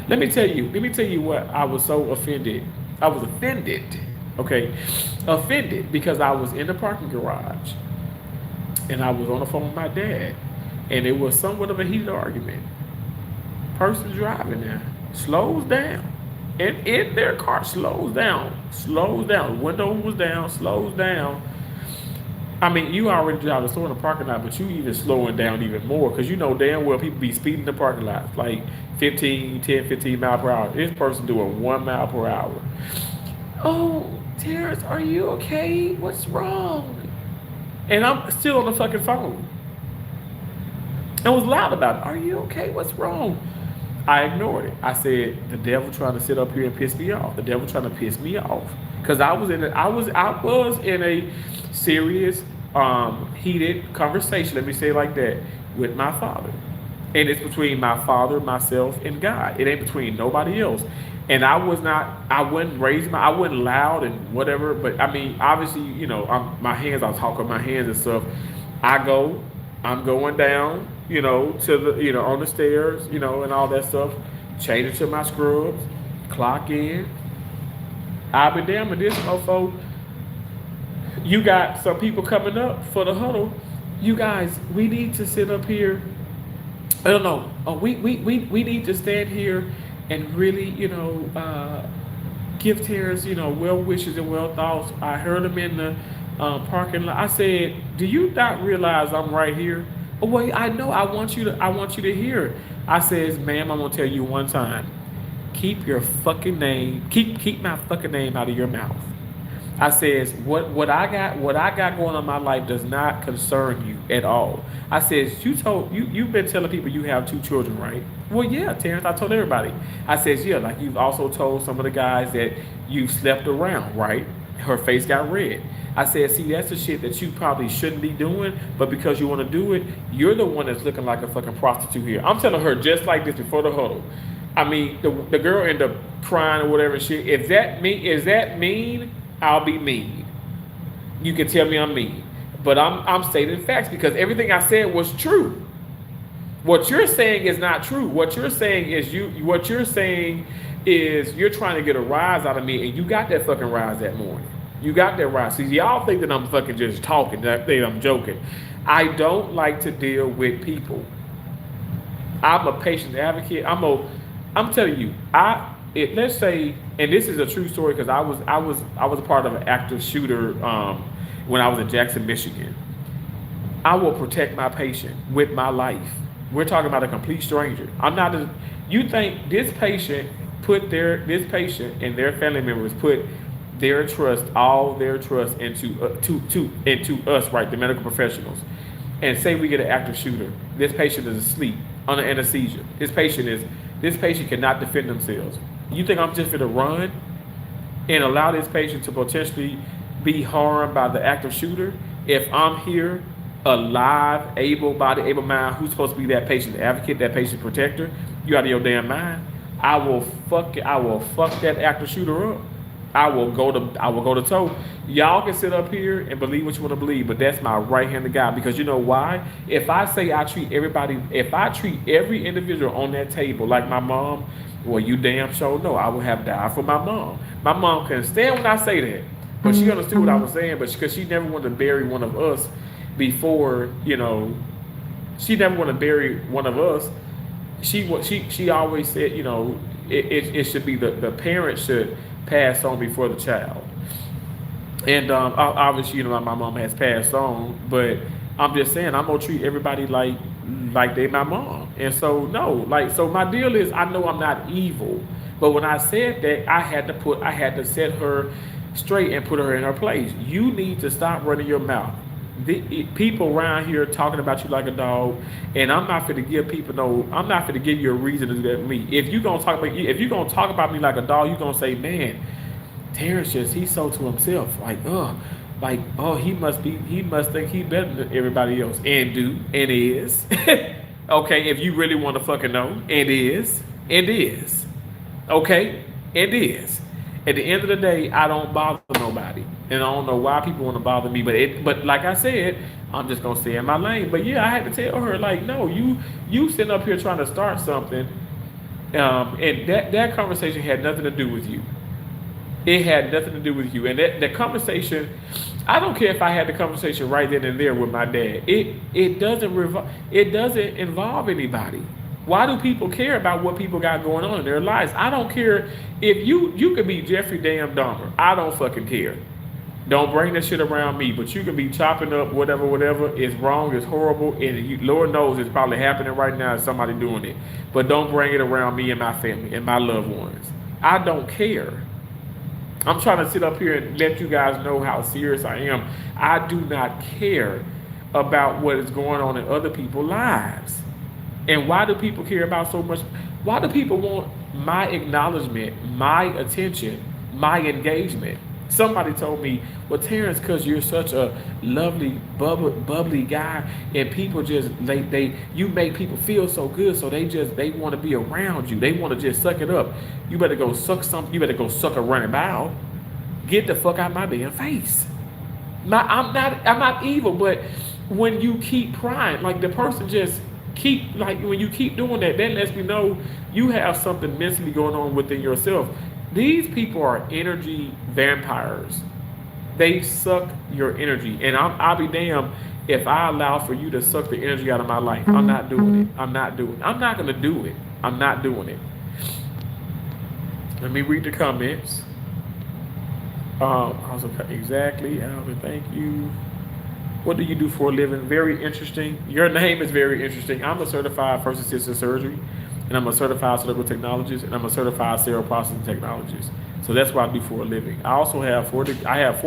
Let me tell you what. I was so offended. I was offended. Okay, offended because I was in the parking garage, and I was on the phone with my dad, and it was somewhat of a heated argument. Person driving there slows down, and in their car slows down. Window was down, slows down. I mean, you already drive the store in the parking lot, but you even slowing down even more because you know damn well people be speeding in the parking lot like 15 miles per hour. This person doing 1 mile per hour. Oh, Terrence, are you okay? What's wrong? And I'm still on the fucking phone. I was loud about it. Are you okay? What's wrong? I ignored it. I said, the devil trying to sit up here and piss me off. The devil trying to piss me off. Because I was in a serious, heated conversation, let me say it like that, with my father. And it's between my father, myself, and God. It ain't between nobody else. And I wasn't loud and whatever, but I mean, obviously, you know, I was talking my hands and stuff. I'm going down, you know, on the stairs, you know, and all that stuff. Change into my scrubs, clock in. I'll be damn with this mofo. You got some people coming up for the huddle. You guys, we need to sit up here. I don't know. We need to stand here and really, you know, give Terrence, you know, well wishes and well thoughts. I heard him in the parking lot. I said, do you not realize I'm right here? Oh, wait, I know. I want you to hear. I says, ma'am, I'm gonna tell you one time. Keep your fucking name. Keep my fucking name out of your mouth. I says, what I got going on in my life does not concern you at all. I says, you've been telling people you have 2 children, right? Well, yeah, Terrence, I told everybody. I says, yeah, like you've also told some of the guys that you slept around, right? Her face got red. I said, see, that's the shit that you probably shouldn't be doing, but because you want to do it, you're the one that's looking like a fucking prostitute here. I'm telling her just like this before the huddle. I mean, the girl ended up crying or whatever shit. Is that mean? I'll be mean. You can tell me I'm mean. But I'm stating facts because everything I said was true. What you're saying is not true. What you're saying is you're trying to get a rise out of me, and you got that fucking rise that morning. You got that right. See, y'all think that I'm fucking just talking, that I'm joking. I don't like to deal with people. I'm a patient advocate. I'm telling you, let's say, and this is a true story because I was a part of an active shooter when I was in Jackson, Michigan. I will protect my patient with my life. We're talking about a complete stranger. I'm not a, you think this patient and their family members put their trust, all their trust into us, right, the medical professionals. And say we get an active shooter. This patient is asleep under anesthesia. This patient cannot defend themselves. You think I'm just gonna run and allow this patient to potentially be harmed by the active shooter if I'm here, alive, able body, able mind? Who's supposed to be that patient advocate, that patient protector? You out of your damn mind. I will fuck that active shooter up. I will go to toe. Y'all can sit up here and believe what you want to believe, but that's my right hand of God. Because you know why? If I treat every individual on that table like my mom, well, you damn sure know I would have died for my mom. My mom couldn't stand when I say that, but she understood what I was saying. But because she never wanted to bury one of us before, she never wanted to bury one of us. She always said, it should be the parent should pass on before the child. And obviously, my mom has passed on, but I'm just saying I'm gonna treat everybody like they my mom. And so no, so my deal is I know I'm not evil, but when I said that, I had to set her straight and put her in her place. You need to stop running your mouth. People around here talking about you like a dog, and I'm not going to give people I'm not going to give you a reason to do that to me. If you're gonna talk about me like a dog, you're gonna say, man, Terrence he's so to himself, he must think he better than everybody else, and is. Okay, if you really want to fucking know, and is, okay, and is. At the end of the day, I don't bother nobody, and I don't know why people want to bother me. But like I said, I'm just gonna stay in my lane. But yeah, I had to tell her no, you sitting up here trying to start something, and that conversation had nothing to do with you. It had nothing to do with you, and that conversation. I don't care if I had the conversation right then and there with my dad. It doesn't involve anybody. Why do people care about what people got going on in their lives? I don't care if you could be Jeffrey damn Dahmer. I don't fucking care. Don't bring that shit around me. But you can be chopping up whatever. It's wrong. It's horrible. And Lord knows it's probably happening right now. Somebody doing it. But don't bring it around me and my family and my loved ones. I don't care. I'm trying to sit up here and let you guys know how serious I am. I do not care about what is going on in other people's lives. And why do people care about so much? Why do people want my acknowledgement, my attention, my engagement? Somebody told me, well, Terrence, because you're such a lovely, bubbly guy, and people just, you make people feel so good, so they want to be around you. They want to just suck it up. You better go suck something. You better go suck a running bow. Get the fuck out of my damn face. I'm not evil, but when you keep prying, the person just when you keep doing that lets me know you have something mentally going on within yourself. These people are energy vampires. They suck your energy, and I'll be damned if I allow for you to suck the energy out of my life. I'm not doing it. I'm not gonna do it. I'm not doing it. Let me read the comments. Exactly, Alvin, thank you. What do you do for a living? Very interesting. Your name is very interesting. I'm a certified first assistant surgery, and I'm a certified surgical technologist, and I'm a certified sterile processing technologist. So that's what I do for a living. I also have four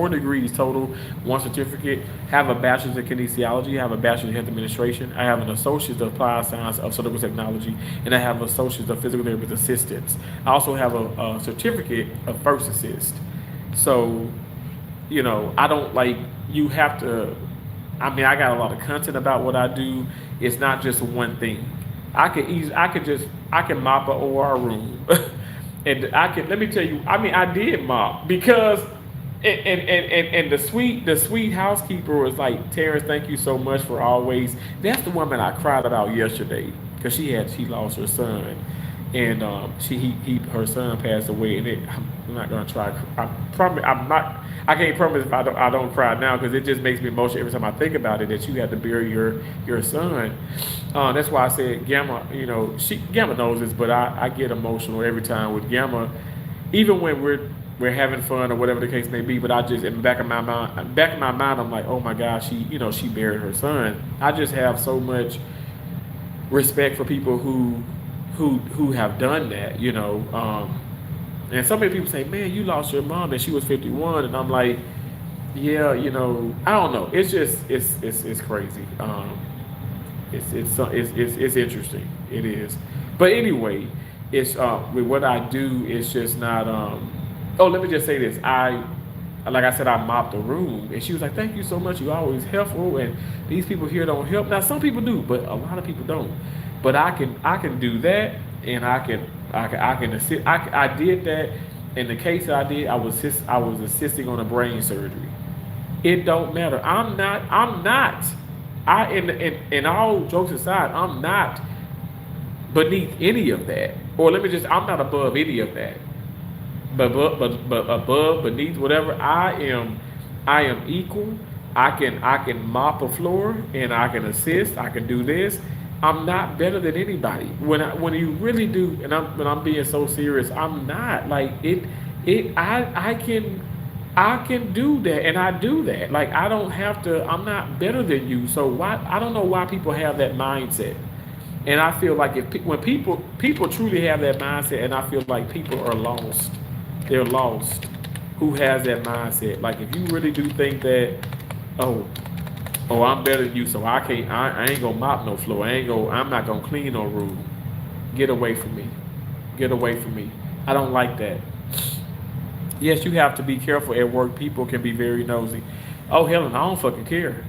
degrees total, one certificate, have a bachelor's in kinesiology, I have a bachelor's in health administration, I have an associate's of applied science of surgical technology, and I have an associate's of physical therapist assistance. I also have a certificate of first assist. So, I don't you have to. I got a lot of content about what I do. It's not just one thing. I can mop an OR room, and let me tell you. I did mop because, and the sweet housekeeper was like, Terrence, thank you so much for always. That's the woman I cried about yesterday because she lost her son, and her son passed away, and I'm not gonna try. I promise I'm not. I can't promise if I don't cry now because it just makes me emotional every time I think about it that you had to bury your son. That's why I said Gamma. You know, Gamma knows this, but I get emotional every time with Gamma, even when we're having fun or whatever the case may be. But I just in the back of my mind, I'm like, oh my gosh, she buried her son. I just have so much respect for people who have done that, and so many people say, "Man, you lost your mom and she was 51," and I'm like, "Yeah, I don't know. It's just it's crazy. It's interesting. It is, but anyway, it's with what I do, it's just not. Oh, let me just say this. Like I said, I mopped the room, and she was like, "Thank you so much. You always helpful." And these people here don't help. Now, some people do, but a lot of people don't. But I can do that, and I can assist. I did that. In the case that I did, I was assisting on a brain surgery. It don't matter. I'm not. In all jokes aside, I'm not beneath any of that. Or let me just, I'm not above any of that. But above, beneath, whatever, I am equal. I can mop a floor and I can assist. I can do this. I'm not better than anybody. When you really do, and when I'm being so serious, I'm not like it. I can do that, and I do that. Like I don't have to. I'm not better than you. So why? I don't know why people have that mindset. And I feel like when people truly have that mindset, and I feel like people are lost. They're lost. Who has that mindset? Like if you really do think that, oh, I'm better than you, so I can't. I ain't gonna mop no floor. I'm not gonna clean no room. Get away from me. Get away from me. I don't like that. Yes, you have to be careful at work. People can be very nosy. Oh, Helen, I don't fucking care.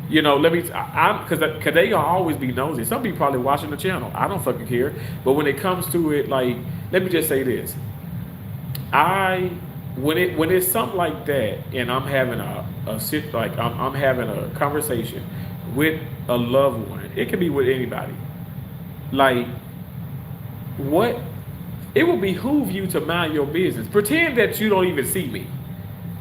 Let me. I'm because they gonna always be nosy. Some people probably watching the channel. I don't fucking care. But when it comes to it, like, let me just say this. I when it's something like that, and I'm having I'm having a conversation with a loved one. It can be with anybody. Like, what? It will behoove you to mind your business. Pretend that you don't even see me.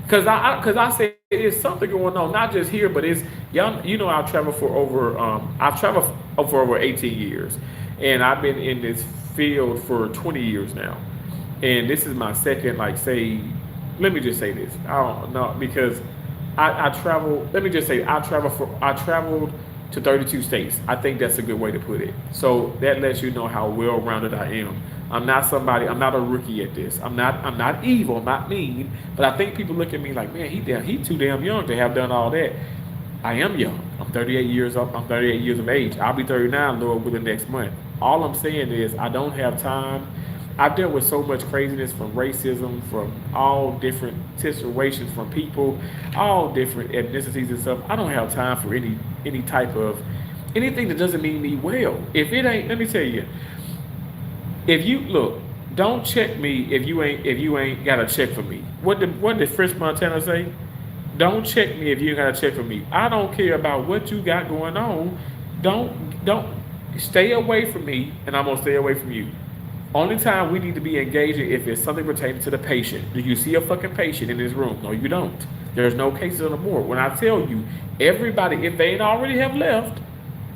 Cause I say there's something going on, not just here, but it's y'all. I've traveled for over I've traveled for over 18 years, and I've been in this field for 20 years now, and this is my second. Like, say, let me just say this. I don't know because I travel. Let me just say I traveled to 32 states. I think that's a good way to put it. So that lets you know how well-rounded I am. I'm not a rookie at this. I'm not evil, I'm not mean, but I think people look at me like, man, he too damn young to have done all that. I am young. I'm 38 years up. I'm 38 years of age. I'll be 39, Lord, within the next month. All I'm saying is I don't have time. I've dealt with so much craziness from racism, from all different situations, from people, all different ethnicities and stuff. I don't have time for any type of anything that doesn't mean me well. If it ain't, let me tell you. If you look, don't check me if you ain't got a check for me. What did French Montana say? Don't check me if you ain't got a check for me. I don't care about what you got going on. Don't stay away from me, and I'm gonna stay away from you. Only time we need to be engaging if it's something pertaining to the patient. Do you see a fucking patient in this room? No, you don't. There's no cases on the board. When I tell you, everybody, if they ain't already have left,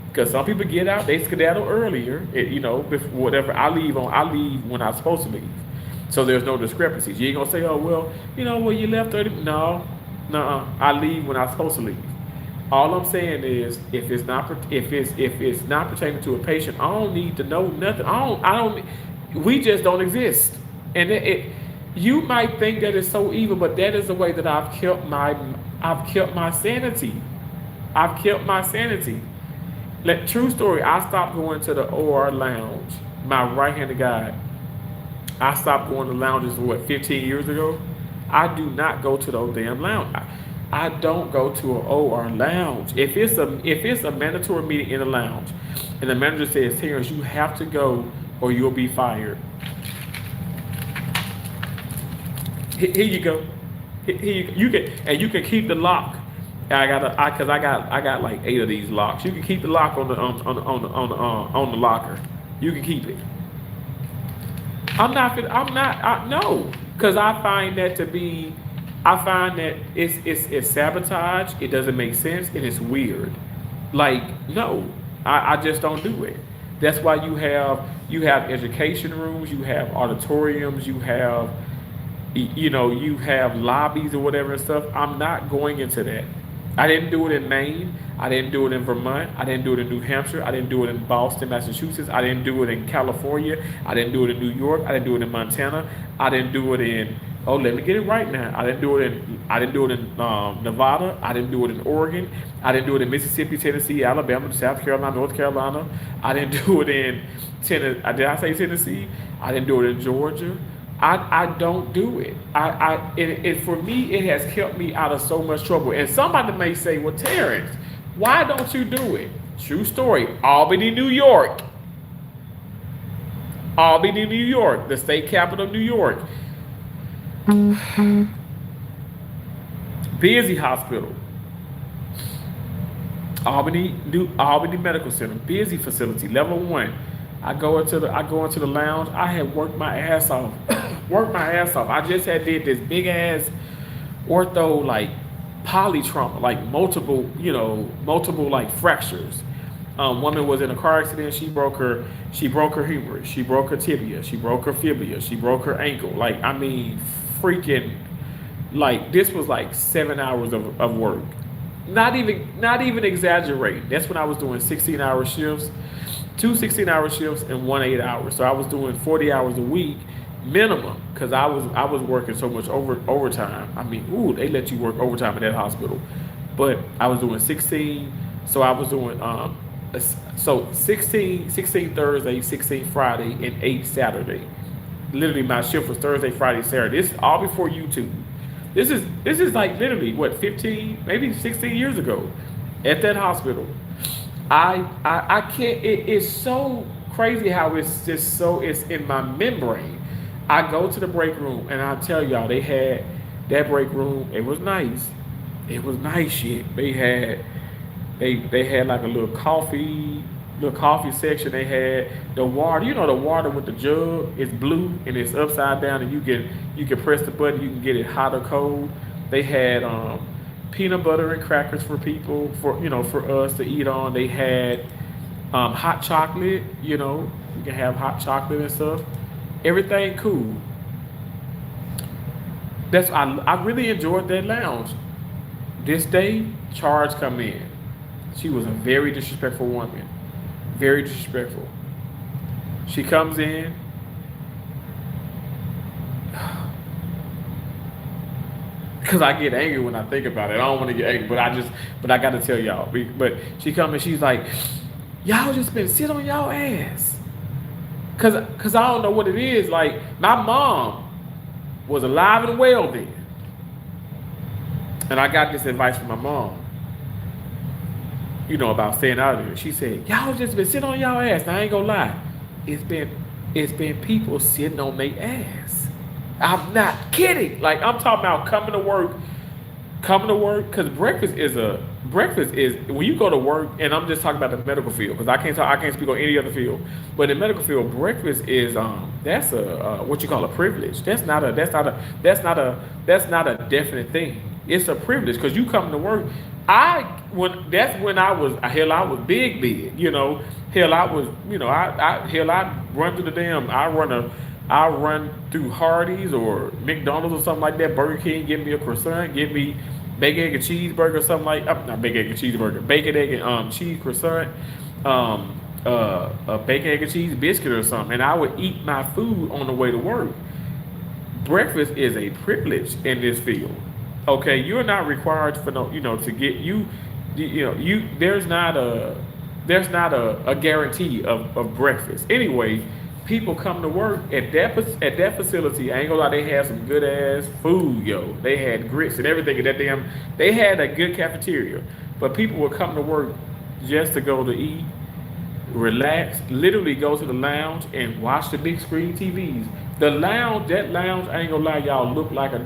because some people get out, they skedaddle earlier. Before whatever. I leave when I'm supposed to leave. So there's no discrepancies. You ain't gonna say, oh well, you left 30. No, no. I leave when I'm supposed to leave. All I'm saying is, if it's not pertaining to a patient, I don't need to know nothing. I don't. We just don't exist. And you might think that it's so evil, but that is the way that I've kept my sanity. I've kept my sanity. True story, I stopped going to the OR lounge. My right-handed guy, I stopped going to lounges, 15 years ago? I do not go to those damn lounge. I don't go to an OR lounge. If it's a mandatory meeting in a lounge, and the manager says, Terrence, you have to go or you'll be fired. Here you go. You can keep the lock. I got like 8 of these locks. You can keep the lock on the locker. You can keep it. I'm not. No, because I find that to be. I find that it's sabotage. It doesn't make sense, and it's weird. Like no, I just don't do it. That's why you have education rooms, you have auditoriums, you have you have lobbies or whatever and stuff. I'm not going into that. I didn't do it in Maine. I didn't do it in Vermont. I didn't do it in New Hampshire. I didn't do it in Boston, Massachusetts. I didn't do it in California. I didn't do it in New York. I didn't do it in Montana. I didn't do it in. Oh, let me get it right now. I didn't do it in. I didn't do it in Nevada. I didn't do it in Oregon. I didn't do it in Mississippi, Tennessee, Alabama, South Carolina, North Carolina. I didn't do it in Tennessee. Did I say Tennessee? I didn't do it in Georgia. I don't do it. For me, it has kept me out of so much trouble. And somebody may say, well, Terrence, why don't you do it? True story. Albany, New York. Albany, New York, the state capital of New York. Busy hospital. Albany Medical Center, busy facility, level 1. I go into the lounge. I had worked my ass off. Worked my ass off. I just had did this big ass ortho like polytrauma, like multiple like fractures. Woman was in a car accident. She broke her humerus. She broke her tibia. She broke her fibula. She broke her ankle. Like I mean, freaking, like this was like 7 hours of work. Not even exaggerating. That's when I was doing 16-hour shifts, two 16-hour shifts and 1 8-hour. So I was doing 40 hours a week minimum because I was working so much overtime. I mean, ooh, they let you work overtime in that hospital. But I was doing 16, so I was doing 16 Thursday, 16 Friday, and 8 Saturday. Literally my shift was Thursday, Friday, Saturday. This is all before YouTube. This is like literally what 15, maybe 16 years ago at that hospital. I can't. It's so crazy how it's just so it's in my membrane. I go to the break room and I tell y'all they had that break room. It was nice. It was nice shit. They had like a little coffee section. They had the water. You know the water with the jug is blue and it's upside down and you can press the button. You can get it hot or cold. They had peanut butter and crackers for people for us to eat on. They had hot chocolate. You can have hot chocolate and stuff. Everything cool. I really enjoyed that lounge. This day, charge come in. She was a very disrespectful woman. Very disrespectful. She comes in. Because I get angry when I think about it. I don't want to get angry, but I got to tell y'all. But she comes and she's like, y'all just been sitting on y'all ass. Because I don't know what it is. Like, my mom was alive and well then. And I got this advice from my mom. About staying out of there. She said, y'all just been sitting on y'all ass. Now, I ain't gonna lie. It's been people sitting on their ass. I'm not kidding. Like, I'm talking about coming to work, because breakfast is when you go to work, and I'm just talking about the medical field, because I can't speak on any other field. But in the medical field, breakfast is that's a what you call a privilege. That's not a definite thing. It's a privilege because you come to work. I was big, Hell, I was, I run through the damn. I run through Hardee's or McDonald's or something like that. Burger King, give me a croissant, give me bacon, egg, and cheeseburger, or something like not bacon, egg, and cheeseburger, bacon, egg, and cheese croissant, a bacon, egg, and cheese biscuit or something, and I would eat my food on the way to work. Breakfast is a privilege in this field. Okay, you're not required for to get there's not a guarantee of breakfast. Anyway, people come to work at that facility. I ain't gonna lie, they had some good ass food, yo. They had grits and everything at that they had a good cafeteria. But people would come to work just to go to eat, relax, literally go to the lounge and watch the big screen TVs. That lounge, I ain't gonna lie, y'all, look like a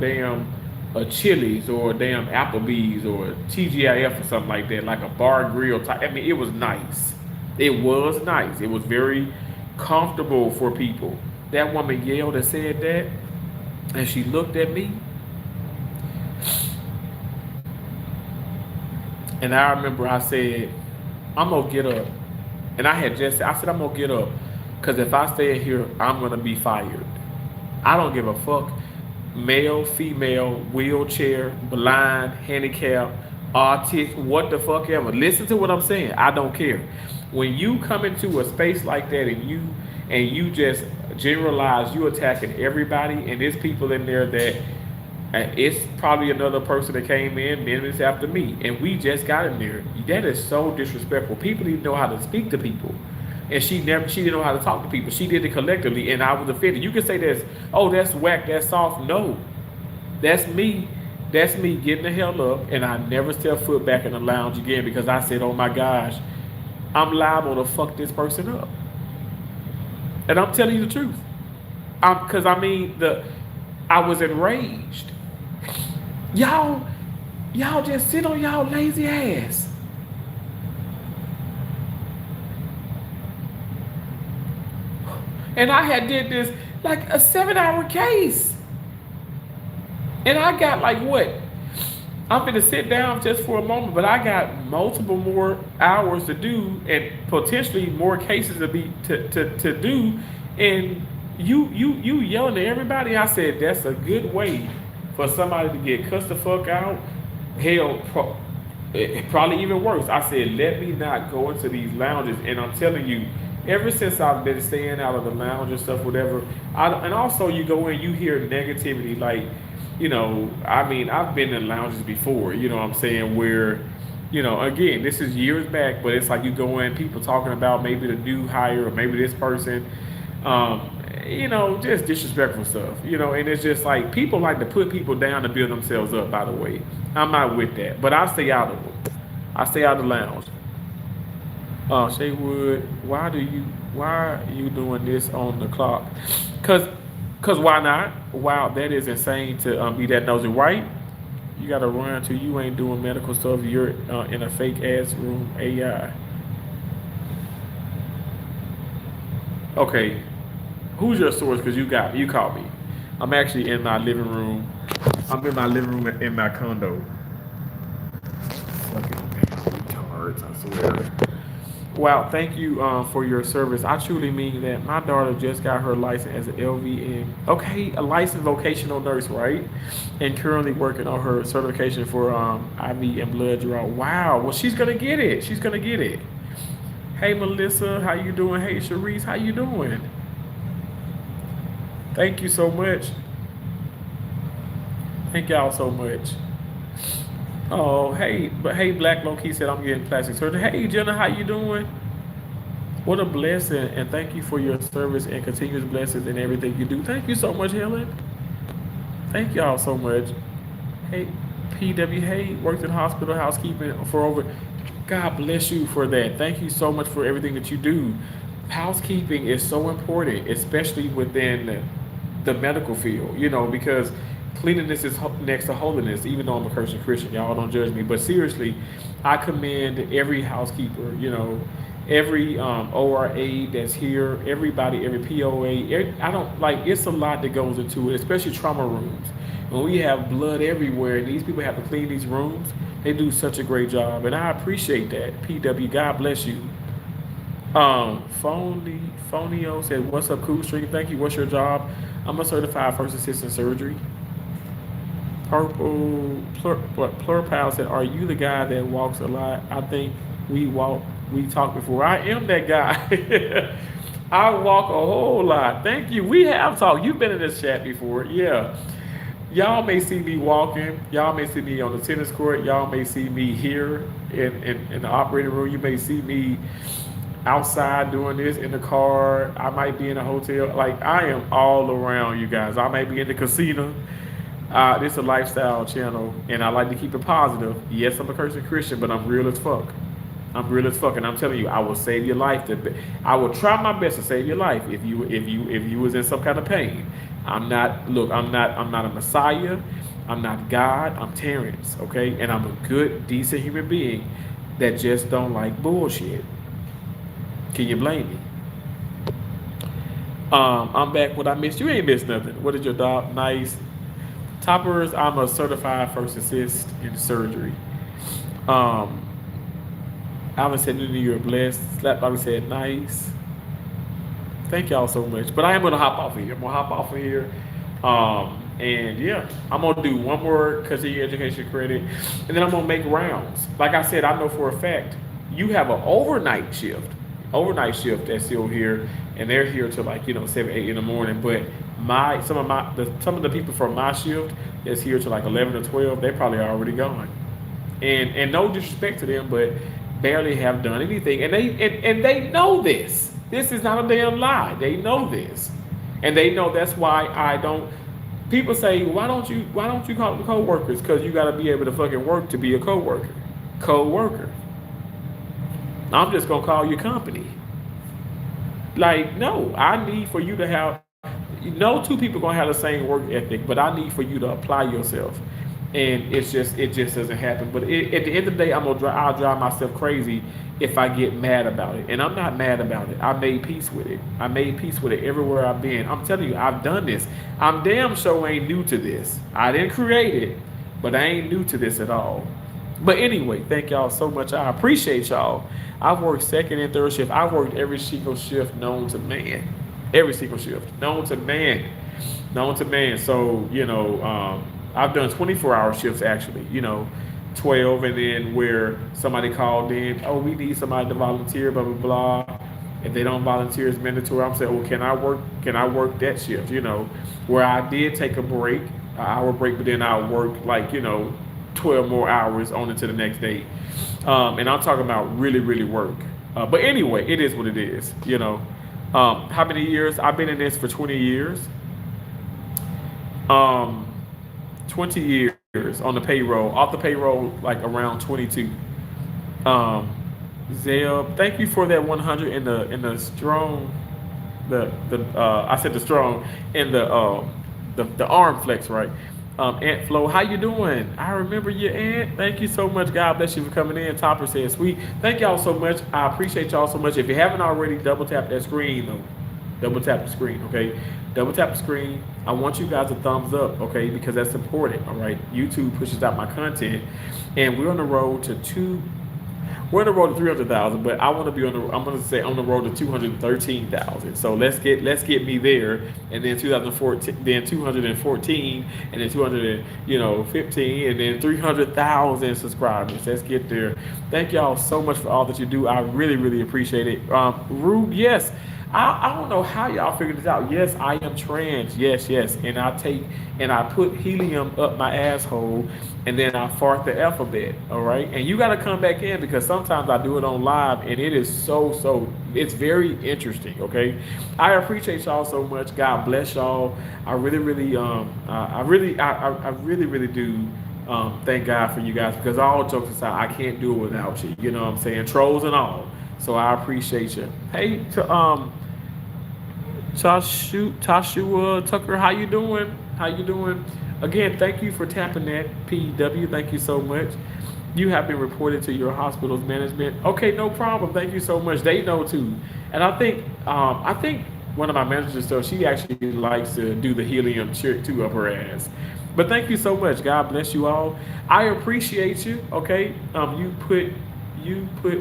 Chili's or a damn Applebee's or a TGIF or something like that, like a bar grill type. I mean, it was nice. It was nice. It was very comfortable for people. That woman yelled and said that, and she looked at me, and I remember I said, I'm gonna get up. And I said, I'm gonna get up. Because if I stay in here, I'm gonna be fired. I don't give a fuck. Male, female, wheelchair, blind, handicapped, autistic, what the fuck ever. Listen to what I'm saying. I don't care. When you come into a space like that and you just generalize, you attacking everybody, and there's people in there that it's probably another person that came in minutes after me, and we just got in there. That is so disrespectful. People need to know how to speak to people, and she didn't know how to talk to people. She did it collectively, and I was offended. You can say that's whack, that's soft. No, that's me. That's me getting the hell up, and I never step foot back in the lounge again because I said, oh my gosh, I'm liable to fuck this person up, and I'm telling you the truth. Because I mean I was enraged. Y'all, y'all just sit on y'all lazy ass. And I had did this like a 7-hour case. And I got like what? I'm gonna sit down just for a moment, but I got multiple more hours to do and potentially more cases to do. And you yelling at everybody. I said that's a good way for somebody to get cussed the fuck out. Hell, probably even worse. I said, let me not go into these lounges. And I'm telling you, ever since I've been staying out of the lounge and stuff, whatever, and also you go in, you hear negativity, like, I mean, I've been in lounges before, you know what I'm saying, where, again, this is years back, but it's like you go in, people talking about maybe the new hire or maybe this person, just disrespectful stuff, and it's just like people like to put people down to build themselves up, by the way. I'm not with that, but I stay out of them. I stay out of the lounge. Shay Wood, why are you doing this on the clock? Cause why not? Wow, that is insane to be that nosy, right? You gotta run till you ain't doing medical stuff. You're in a fake ass room AI. Okay, who's your source? Cause you caught me. I'm actually in my living room. I'm in my living room in my condo. Fucking retards, I swear. Wow, thank you for your service. I truly mean that. My daughter just got her license as an LVN. Okay, a licensed vocational nurse, right? And currently working on her certification for IV and blood draw. Wow, well, she's gonna get it. She's gonna get it. Hey, Melissa, how you doing? Hey, Sharice, how you doing? Thank you so much. Thank y'all so much. Oh, hey, but hey, Black Loki said I'm getting plastic surgery. Hey, Jenna, how you doing? What a blessing, and thank you for your service and continuous blessings in everything you do. Thank you so much, Helen. Thank y'all so much. Hey, PW, hey, worked in hospital housekeeping for over. God bless you for that. Thank you so much for everything that you do. Housekeeping is so important, especially within the medical field, because cleanliness is next to holiness, even though I'm a Christian. Y'all don't judge me. But seriously, I commend every housekeeper, every ORA that's here, everybody, every POA. I don't like, it's a lot that goes into it, especially trauma rooms. When we have blood everywhere and these people have to clean these rooms, they do such a great job. And I appreciate that. PW, God bless you. Phonio said, what's up, Cool Street? Thank you. What's your job? I'm a certified first assistant surgery. Purple Plurpal said, are you the guy that walks a lot? I think we talked before. I am that guy. I walk a whole lot. Thank you. We have talked. You've been in this chat before. Yeah. Y'all may see me walking. Y'all may see me on the tennis court. Y'all may see me here in the operating room. You may see me outside doing this in the car. I might be in a hotel. Like, I am all around, you guys. I might be in the casino. This is a lifestyle channel, and I like to keep it positive. Yes, I'm a Christian, but I'm real as fuck. I'm real as fuck, and I'm telling you, I will save your life. I will try my best to save your life if you was in some kind of pain. I'm not a Messiah. I'm not God. I'm Terrence, okay? And I'm a good, decent human being that just don't like bullshit. Can you blame me? I'm back. What I missed? You ain't missed nothing. What did your dog? Nice. Toppers, I'm a certified first assist in surgery. Um, Alvin said, New Year blessed. Slap Bobby said, nice. Thank y'all so much. But I am gonna hop off of here. I'm gonna hop off of here. And yeah, I'm gonna do one more Kazee education credit, and then I'm gonna make rounds. Like I said, I know for a fact you have an overnight shift that's still here, and they're here till like 7, 8 in the morning. But some of the people from my shift that's here till like 11 or 12, they probably already gone. And no disrespect to them, but barely have done anything, and they know this. This is not a damn lie. They know this, and they know that's why I don't. People say, why don't you call them coworkers? Because you got to be able to fucking work to be a coworker. Coworker. I'm just gonna call you company. Like, no, I need for you to have. No two people gonna have the same work ethic, but I need for you to apply yourself, and it just doesn't happen. But at the end of the day, I'll drive myself crazy if I get mad about it, and I'm not mad about it. I made peace with it. I made peace with it everywhere I've been. I'm telling you, I've done this. I'm damn sure ain't new to this. I didn't create it, but I ain't new to this at all. But anyway, thank y'all so much. I appreciate y'all. I've worked second and third shift. I've worked every single shift known to man. Every single shift known to man. Known to man. So, I've done 24-hour shifts actually, 12, and then where somebody called in, oh, we need somebody to volunteer, blah, blah, blah. If they don't volunteer, it's mandatory. I'm saying, well, can I work that shift, where I did take a break, an hour break, but then I worked like, 12 more hours on into the next day. And I'm talking about really, really work. But anyway, it is what it is, How many years? I've been in this for 20 years. 20 years on the payroll. Off the payroll, like around 22. Zeb, thank you for that 100 in the strong, I said the strong in the arm flex, right? Aunt Flo, how you doing? I remember you, Aunt. Thank you so much. God bless you for coming in. Topper says, sweet. Thank y'all so much. I appreciate y'all so much. If you haven't already, double tap that screen, though. Double tap the screen, okay? Double tap the screen. I want you guys a thumbs up, okay? Because that's important, all right? YouTube pushes out my content, and we're on the road to 300,000, but I want to be I'm going to say on the road to 213,000. So let's get me there, and then 2014, then 214, and then 215, and then 300,000 subscribers. Let's get there. Thank y'all so much for all that you do. I really, really appreciate it. Rube, yes. I don't know how y'all figured this out. Yes, I am trans. Yes. And I put helium up my asshole, and then I fart the alphabet. All right. And you got to come back in, because sometimes I do it on live, and it is it's very interesting. Okay. I appreciate y'all so much. God bless y'all. I really, really, I really, really do. Thank God for you guys, because all jokes aside, I can't do it without you. You know what I'm saying? Trolls and all. So I appreciate you. Hey, Tashua Tucker, how you doing? How you doing? Again, thank you for tapping that PW. Thank you so much. You have been reported to your hospital's management. Okay, no problem. Thank you so much. They know too. And I think one of my managers, so she actually likes to do the helium trick too up her ass. But thank you so much. God bless you all. I appreciate you. Okay. You put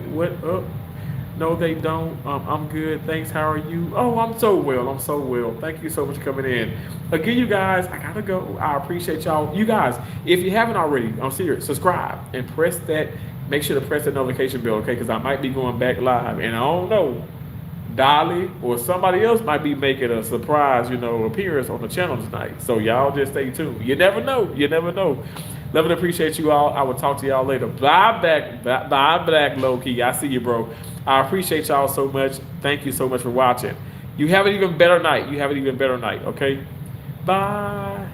what up? No, they don't. I'm good. Thanks. How are you? Oh, I'm so well. Thank you so much for coming in. Again, you guys, I gotta go. I appreciate y'all. You guys, if you haven't already, I'm serious, subscribe and press that. Make sure to press that notification bell, okay? Because I might be going back live, and I don't know, Dolly or somebody else might be making a surprise, appearance on the channel tonight. So y'all just stay tuned. You never know. Love and appreciate you all. I will talk to y'all later. Bye, Black Low Key. I see you, bro. I appreciate y'all so much. Thank you so much for watching. You have an even better night. Okay? Bye.